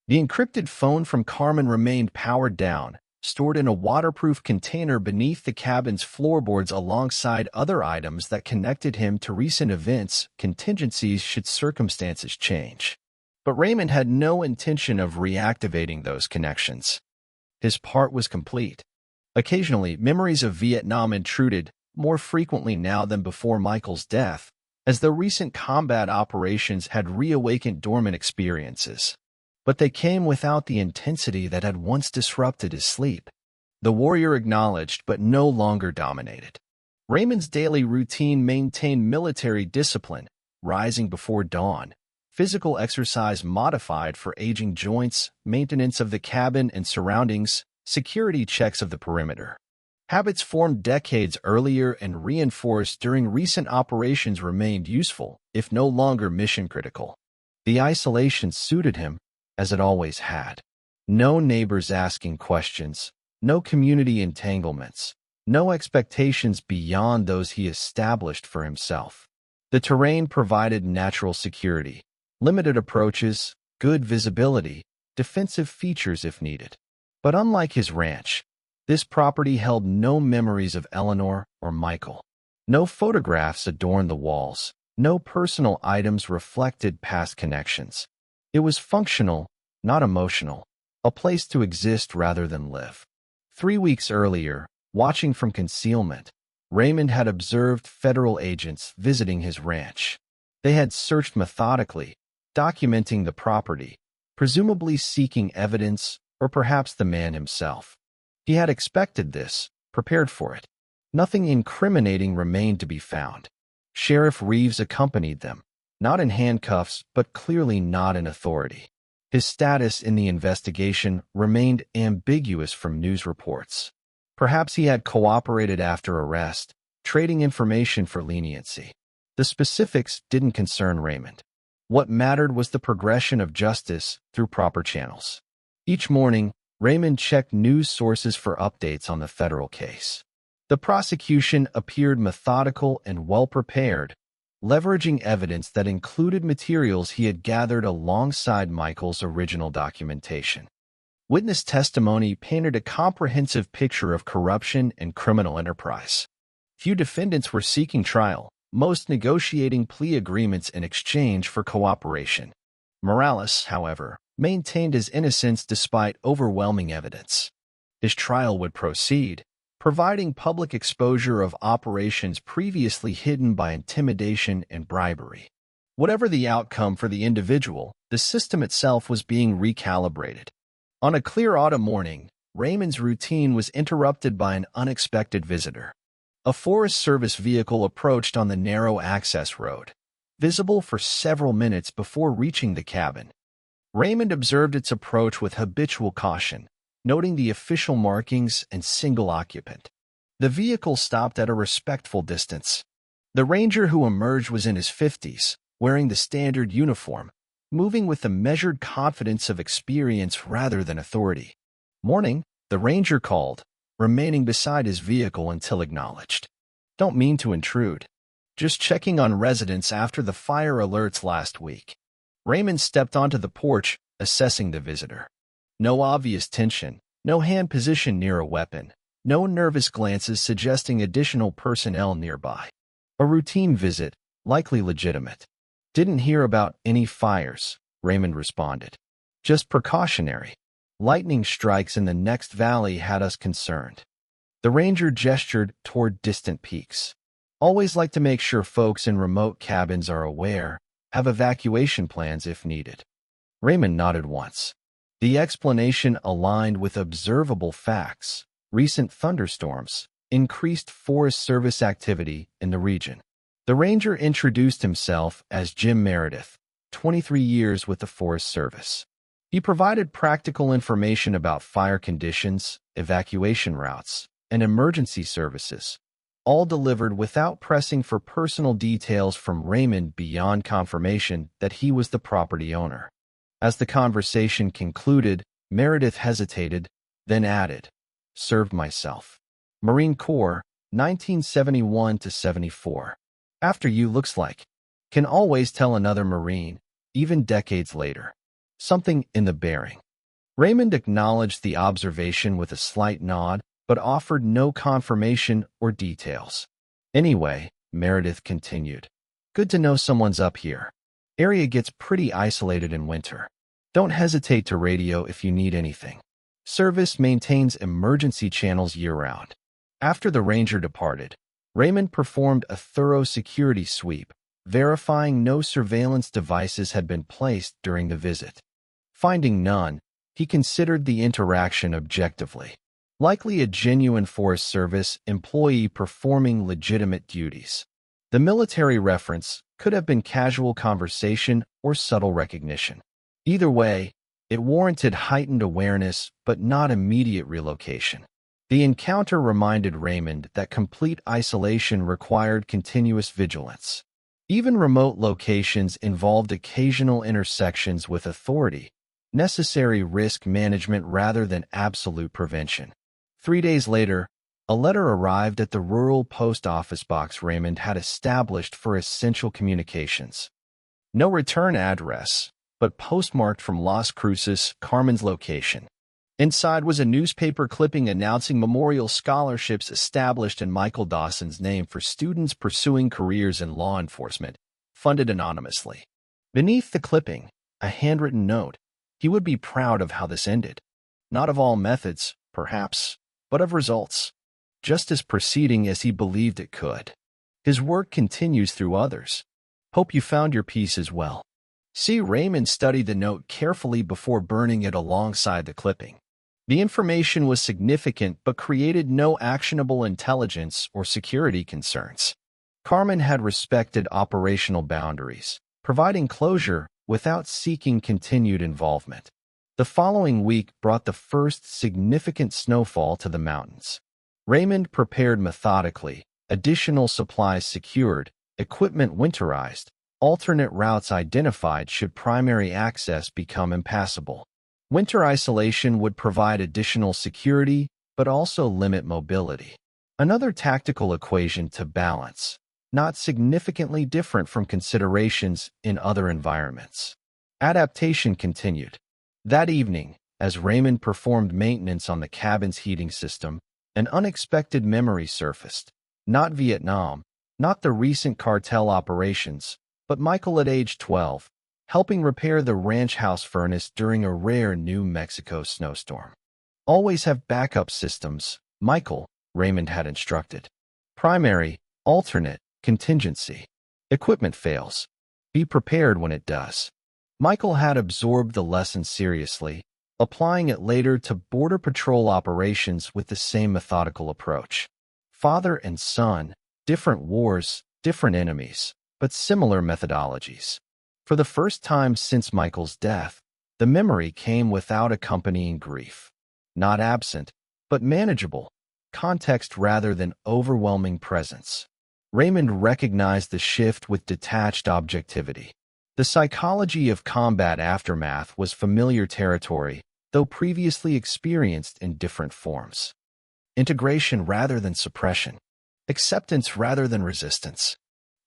The encrypted phone from Carmen remained powered down, stored in a waterproof container beneath the cabin's floorboards alongside other items that connected him to recent events, contingencies should circumstances change. But Raymond had no intention of reactivating those connections. His part was complete. Occasionally, memories of Vietnam intruded, more frequently now than before Michael's death, as though recent combat operations had reawakened dormant experiences. But they came without the intensity that had once disrupted his sleep. The warrior acknowledged but no longer dominated. Raymond's daily routine maintained military discipline, rising before dawn, physical exercise modified for aging joints, maintenance of the cabin and surroundings, security checks of the perimeter. Habits formed decades earlier and reinforced during recent operations remained useful, if no longer mission-critical. The isolation suited him, as it always had. No neighbors asking questions, no community entanglements, no expectations beyond those he established for himself. The terrain provided natural security, limited approaches, good visibility, defensive features if needed. But unlike his ranch, this property held no memories of Eleanor or Michael. No photographs adorned the walls, no personal items reflected past connections. It was functional, not emotional, a place to exist rather than live. 3 weeks earlier, watching from concealment, Raymond had observed federal agents visiting his ranch. They had searched methodically, documenting the property, presumably seeking evidence or perhaps the man himself. He had expected this, prepared for it. Nothing incriminating remained to be found. Sheriff Reeves accompanied them, not in handcuffs, but clearly not in authority. His status in the investigation remained ambiguous from news reports. Perhaps he had cooperated after arrest, trading information for leniency. The specifics didn't concern Raymond. What mattered was the progression of justice through proper channels. Each morning, Raymond checked news sources for updates on the federal case. The prosecution appeared methodical and well-prepared, leveraging evidence that included materials he had gathered alongside Michael's original documentation. Witness testimony painted a comprehensive picture of corruption and criminal enterprise. Few defendants were seeking trial, most negotiating plea agreements in exchange for cooperation. Morales, however, maintained his innocence despite overwhelming evidence. His trial would proceed, providing public exposure of operations previously hidden by intimidation and bribery. Whatever the outcome for the individual, the system itself was being recalibrated. On a clear autumn morning, Raymond's routine was interrupted by an unexpected visitor. A Forest Service vehicle approached on the narrow access road, visible for several minutes before reaching the cabin. Raymond observed its approach with habitual caution, noting the official markings and single occupant. The vehicle stopped at a respectful distance. The ranger who emerged was in his 50s, wearing the standard uniform, moving with the measured confidence of experience rather than authority. "Morning," the ranger called, remaining beside his vehicle until acknowledged. "Don't mean to intrude. Just checking on residents after the fire alerts last week." Raymond stepped onto the porch, assessing the visitor. No obvious tension, no hand position near a weapon, no nervous glances suggesting additional personnel nearby. A routine visit, likely legitimate. "Didn't hear about any fires," Raymond responded. "Just precautionary. Lightning strikes in the next valley had us concerned." The ranger gestured toward distant peaks. "Always like to make sure folks in remote cabins are aware, have evacuation plans if needed." Raymond nodded once. The explanation aligned with observable facts: recent thunderstorms, increased Forest Service activity in the region. The ranger introduced himself as Jim Meredith, 23 years with the Forest Service. He provided practical information about fire conditions, evacuation routes, and emergency services, all delivered without pressing for personal details from Raymond beyond confirmation that he was the property owner. As the conversation concluded, Meredith hesitated, then added, "Served myself. Marine Corps, 1971 to 74. After you looks like." Can always tell another Marine, even decades later. Something in the bearing. Raymond acknowledged the observation with a slight nod, but offered no confirmation or details. "Anyway," Meredith continued, "good to know someone's up here. Area gets pretty isolated in winter. Don't hesitate to radio if you need anything. Service maintains emergency channels year-round." After the ranger departed, Raymond performed a thorough security sweep, verifying no surveillance devices had been placed during the visit. Finding none, he considered the interaction objectively. Likely a genuine Forest Service employee performing legitimate duties. The military reference could have been casual conversation or subtle recognition. Either way, it warranted heightened awareness but not immediate relocation. The encounter reminded Raymond that complete isolation required continuous vigilance. Even remote locations involved occasional intersections with authority, necessary risk management rather than absolute prevention. 3 days later, a letter arrived at the rural post office box Raymond had established for essential communications. No return address, but postmarked from Las Cruces, Carmen's location. Inside was a newspaper clipping announcing memorial scholarships established in Michael Dawson's name for students pursuing careers in law enforcement, funded anonymously. Beneath the clipping, a handwritten note. He would be proud of how this ended. Not of all methods, perhaps, but of results. Just as proceeding as he believed it could. His work continues through others. Hope you found your peace as well. See, Raymond studied the note carefully before burning it alongside the clipping. The information was significant but created no actionable intelligence or security concerns. Carmen had respected operational boundaries, providing closure without seeking continued involvement. The following week brought the first significant snowfall to the mountains. Raymond prepared methodically, additional supplies secured, equipment winterized, alternate routes identified should primary access become impassable. Winter isolation would provide additional security, but also limit mobility. Another tactical equation to balance, not significantly different from considerations in other environments. Adaptation continued. That evening, as Raymond performed maintenance on the cabin's heating system, an unexpected memory surfaced. Not Vietnam, not the recent cartel operations, but Michael at age 12, helping repair the ranch house furnace during a rare New Mexico snowstorm. Always have backup systems, Michael, Raymond had instructed. Primary, alternate, contingency. Equipment fails. Be prepared when it does. Michael had absorbed the lesson seriously, applying it later to Border Patrol operations with the same methodical approach. Father and son, different wars, different enemies, but similar methodologies. For the first time since Michael's death, The memory came without accompanying grief. Not absent, but manageable. Context rather than overwhelming presence. Raymond recognized the shift with detached objectivity. The psychology of combat aftermath was familiar territory, though previously experienced in different forms. Integration rather than suppression. Acceptance rather than resistance.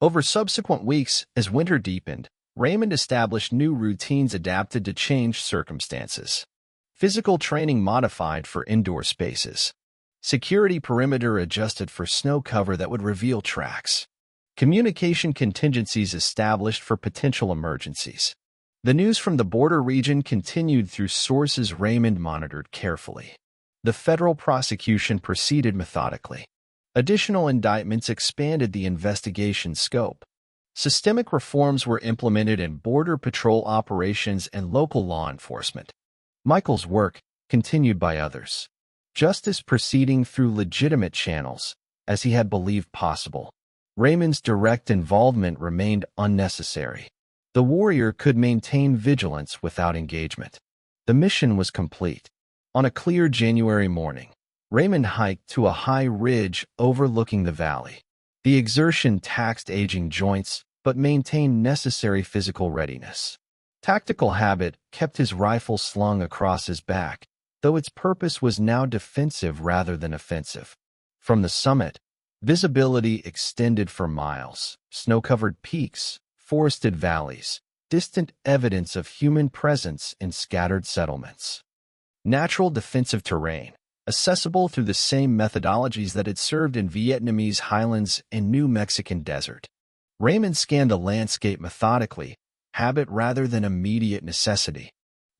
Over subsequent weeks, as winter deepened, Raymond established new routines adapted to changed circumstances. Physical training modified for indoor spaces. Security perimeter adjusted for snow cover that would reveal tracks. Communication contingencies established for potential emergencies. The news from the border region continued through sources Raymond monitored carefully. The federal prosecution proceeded methodically. Additional indictments expanded the investigation scope. Systemic reforms were implemented in Border Patrol operations and local law enforcement. Michael's work continued by others. Justice proceeding through legitimate channels, as he had believed possible. Raymond's direct involvement remained unnecessary. The warrior could maintain vigilance without engagement. The mission was complete. On a clear January morning, Raymond hiked to a high ridge overlooking the valley. The exertion taxed aging joints, but maintained necessary physical readiness. Tactical habit kept his rifle slung across his back, though its purpose was now defensive rather than offensive. From the summit, visibility extended for miles, snow-covered peaks, forested valleys, distant evidence of human presence in scattered settlements. Natural defensive terrain, accessible through the same methodologies that had served in Vietnamese highlands and New Mexican desert. Raymond scanned the landscape methodically, habit rather than immediate necessity.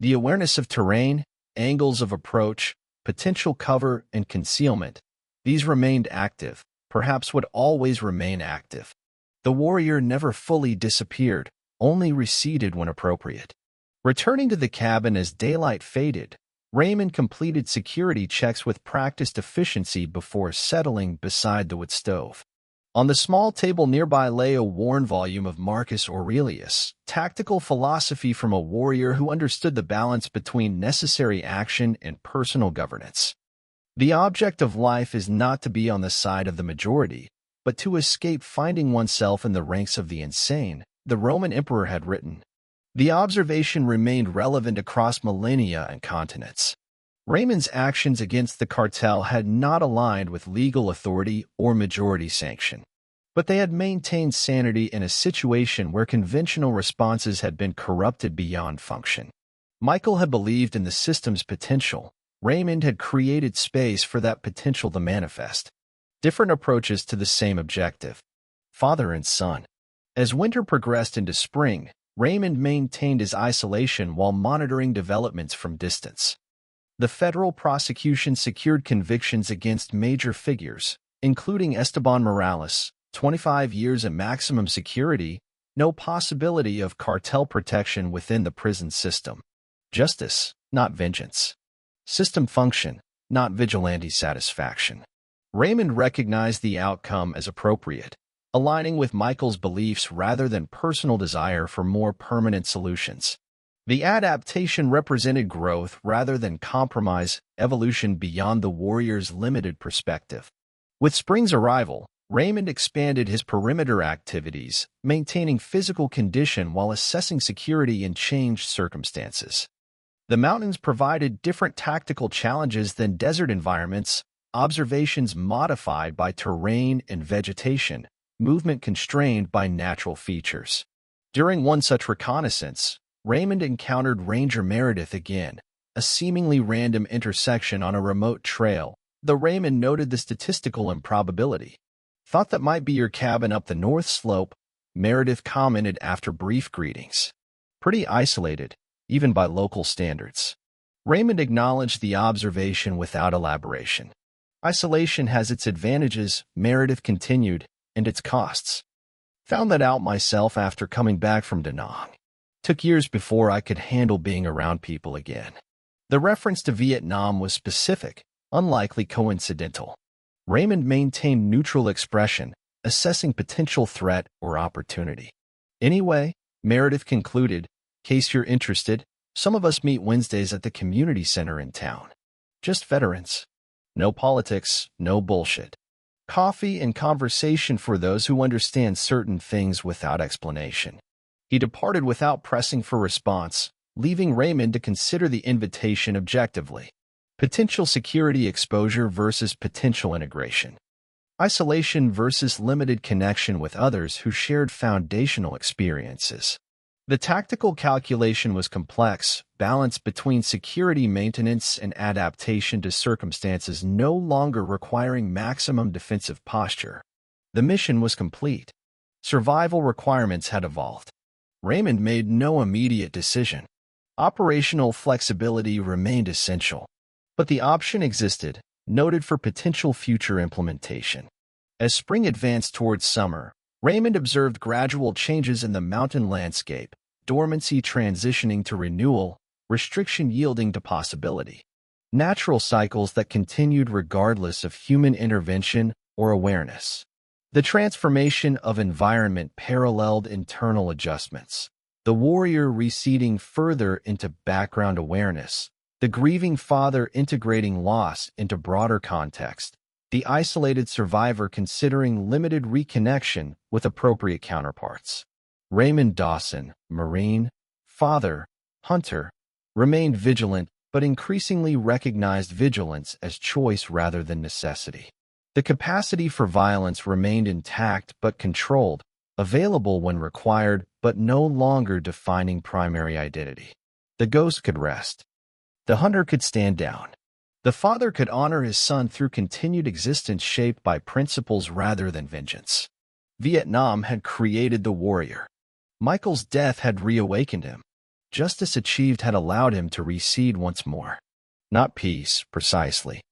The awareness of terrain, angles of approach, potential cover, and concealment, these remained active, perhaps would always remain active. The warrior never fully disappeared, only receded when appropriate. Returning to the cabin as daylight faded, Raymond completed security checks with practiced efficiency before settling beside the wood stove. On the small table nearby lay a worn volume of Marcus Aurelius, Tactical Philosophy from a Warrior Who Understood the Balance Between Necessary Action and Personal Governance. The object of life is not to be on the side of the majority, but to escape finding oneself in the ranks of the insane, the Roman emperor had written. The observation remained relevant across millennia and continents. Raymond's actions against the cartel had not aligned with legal authority or majority sanction, but they had maintained sanity in a situation where conventional responses had been corrupted beyond function. Michael had believed in the system's potential. Raymond had created space for that potential to manifest. Different approaches to the same objective. Father and son. As winter progressed into spring, Raymond maintained his isolation while monitoring developments from distance. The federal prosecution secured convictions against major figures, including Esteban Morales, 25 years in maximum security, no possibility of cartel protection within the prison system. Justice, not vengeance. System function, not vigilante satisfaction. Raymond recognized the outcome as appropriate, aligning with Michael's beliefs rather than personal desire for more permanent solutions. The adaptation represented growth rather than compromise, evolution beyond the warrior's limited perspective. With spring's arrival, Raymond expanded his perimeter activities, maintaining physical condition while assessing security in changed circumstances. The mountains provided different tactical challenges than desert environments, observations modified by terrain and vegetation, movement constrained by natural features. During one such reconnaissance, Raymond encountered Ranger Meredith again, a seemingly random intersection on a remote trail, though Raymond noted the statistical improbability. "Thought that might be your cabin up the north slope," Meredith commented after brief greetings. "Pretty isolated, even by local standards." Raymond acknowledged the observation without elaboration. "Isolation has its advantages," Meredith continued, "and its costs. Found that out myself after coming back from Da Nang. Took years before I could handle being around people again." The reference to Vietnam was specific, unlikely coincidental. Raymond maintained neutral expression, assessing potential threat or opportunity. "Anyway," Meredith concluded, "case you're interested, Some of us meet Wednesdays at the community center in town. Just veterans. No politics, no bullshit. Coffee and conversation for those who understand certain things without explanation. He departed without pressing for response, leaving Raymond to consider the invitation objectively. Potential security exposure versus potential integration. Isolation versus limited connection with others who shared foundational experiences. The tactical calculation was complex, balanced between security maintenance and adaptation to circumstances no longer requiring maximum defensive posture. The mission was complete. Survival requirements had evolved. Raymond made no immediate decision. Operational flexibility remained essential, but the option existed, noted for potential future implementation. As spring advanced towards summer, Raymond observed gradual changes in the mountain landscape, dormancy transitioning to renewal, restriction yielding to possibility. Natural cycles that continued regardless of human intervention or awareness. The transformation of environment paralleled internal adjustments. The warrior receding further into background awareness, the grieving father integrating loss into broader context, the isolated survivor considering limited reconnection with appropriate counterparts. Raymond Dawson, Marine, father, hunter, remained vigilant but increasingly recognized vigilance as choice rather than necessity. The capacity for violence remained intact but controlled, available when required but no longer defining primary identity. The ghost could rest. The hunter could stand down. The father could honor his son through continued existence shaped by principles rather than vengeance. Vietnam had created the warrior. Michael's death had reawakened him. Justice achieved had allowed him to recede once more. Not peace, precisely.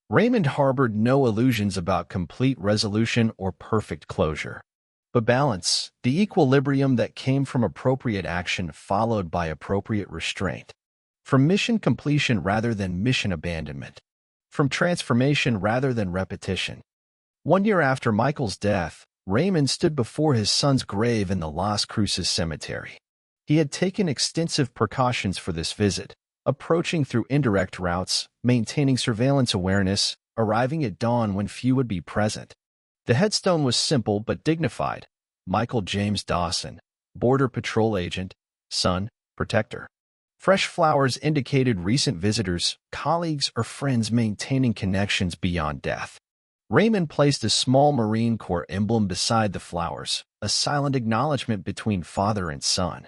Raymond harbored no illusions about complete resolution or perfect closure. But balance, the equilibrium that came from appropriate action followed by appropriate restraint. From mission completion rather than mission abandonment. From transformation rather than repetition. 1 year after Michael's death, Raymond stood before his son's grave in the Las Cruces cemetery. He had taken extensive precautions for this visit, approaching through indirect routes, maintaining surveillance awareness, arriving at dawn when few would be present. The headstone was simple but dignified. Michael James Dawson, Border Patrol Agent, son, protector. Fresh flowers indicated recent visitors, colleagues, or friends maintaining connections beyond death. Raymond placed a small Marine Corps emblem beside the flowers, a silent acknowledgement between father and son.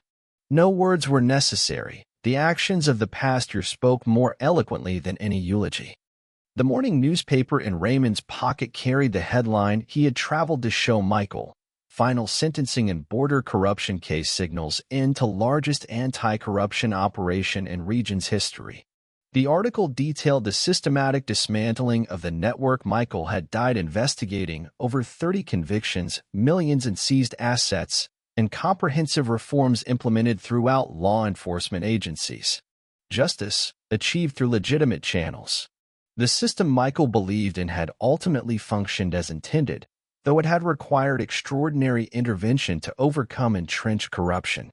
No words were necessary. The actions of the pastor spoke more eloquently than any eulogy. The morning newspaper in Raymond's pocket carried the headline he had traveled to show Michael. Final sentencing in border corruption case signals end to largest anti-corruption operation in region's history. The article detailed the systematic dismantling of the network Michael had died investigating, over 30 convictions, millions in seized assets, and comprehensive reforms implemented throughout law enforcement agencies. Justice, achieved through legitimate channels. The system Michael believed in had ultimately functioned as intended, though it had required extraordinary intervention to overcome entrenched corruption.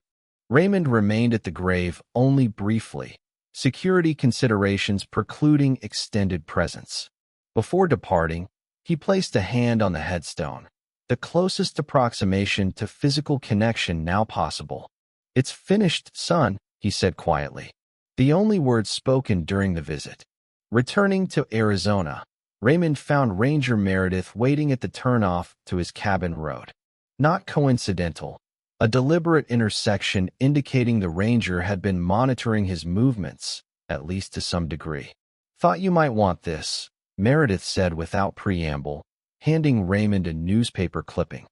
Raymond remained at the grave only briefly, security considerations precluding extended presence. Before departing, he placed a hand on the headstone, the closest approximation to physical connection now possible. "It's finished, son," he said quietly, the only words spoken during the visit. Returning to Arizona, Raymond found Ranger Meredith waiting at the turnoff to his cabin road. Not coincidental. A deliberate intersection indicating the ranger had been monitoring his movements, at least to some degree. "Thought you might want this," Meredith said without preamble, handing Raymond a newspaper clipping.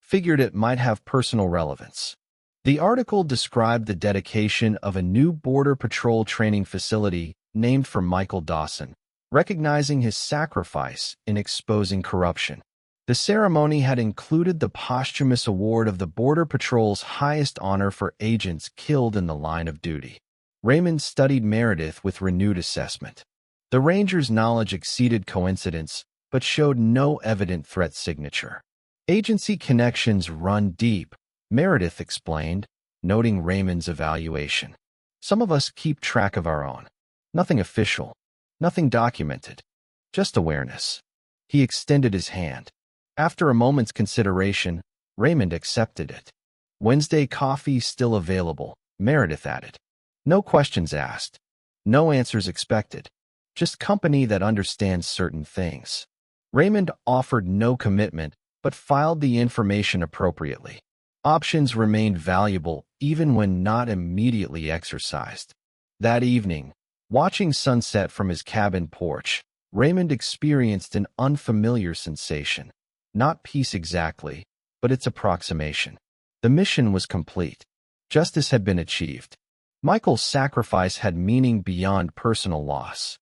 "Figured it might have personal relevance." The article described the dedication of a new Border Patrol training facility named for Michael Dawson, recognizing his sacrifice in exposing corruption. The ceremony had included the posthumous award of the Border Patrol's highest honor for agents killed in the line of duty. Raymond studied Meredith with renewed assessment. The ranger's knowledge exceeded coincidence, but showed no evident threat signature. "Agency connections run deep," Meredith explained, noting Raymond's evaluation. Some of us keep track of our own. Nothing official, nothing documented, just awareness. He extended his hand. After a moment's consideration, Raymond accepted it. Wednesday coffee still available, Meredith added. No questions asked. No answers expected. Just company that understands certain things. Raymond offered no commitment, but filed the information appropriately. Options remained valuable even when not immediately exercised. That evening, watching sunset from his cabin porch, Raymond experienced an unfamiliar sensation. Not peace exactly, but its approximation. The mission was complete. Justice had been achieved. Michael's sacrifice had meaning beyond personal loss.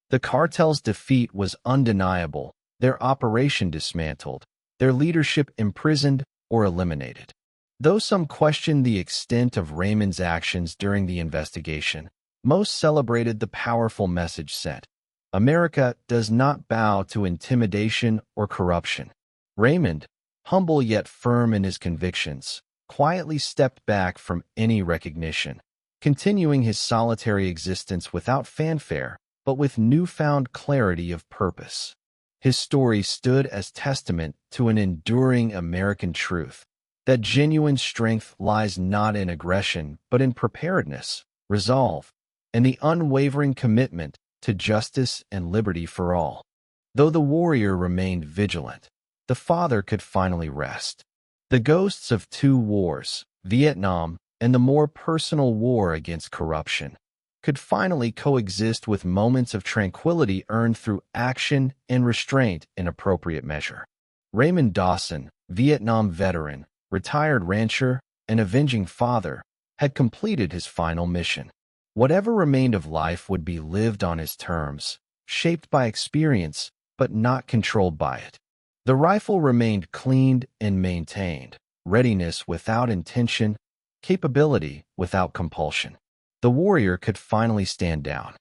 The cartel's defeat was undeniable, their operation dismantled, their leadership imprisoned or eliminated. Though some questioned the extent of Raymond's actions during the investigation, most celebrated the powerful message sent. America does not bow to intimidation or corruption. Raymond, humble yet firm in his convictions, quietly stepped back from any recognition, continuing his solitary existence without fanfare, but with newfound clarity of purpose. His story stood as testament to an enduring American truth, that genuine strength lies not in aggression, but in preparedness, resolve, and the unwavering commitment to justice and liberty for all. Though the warrior remained vigilant, the father could finally rest. The ghosts of two wars, Vietnam and the more personal war against corruption, could finally coexist with moments of tranquility earned through action and restraint in appropriate measure. Raymond Dawson, Vietnam veteran, retired rancher, and avenging father, had completed his final mission. Whatever remained of life would be lived on his terms, shaped by experience, but not controlled by it. The rifle remained cleaned and maintained, readiness without intention, capability without compulsion. The warrior could finally stand down.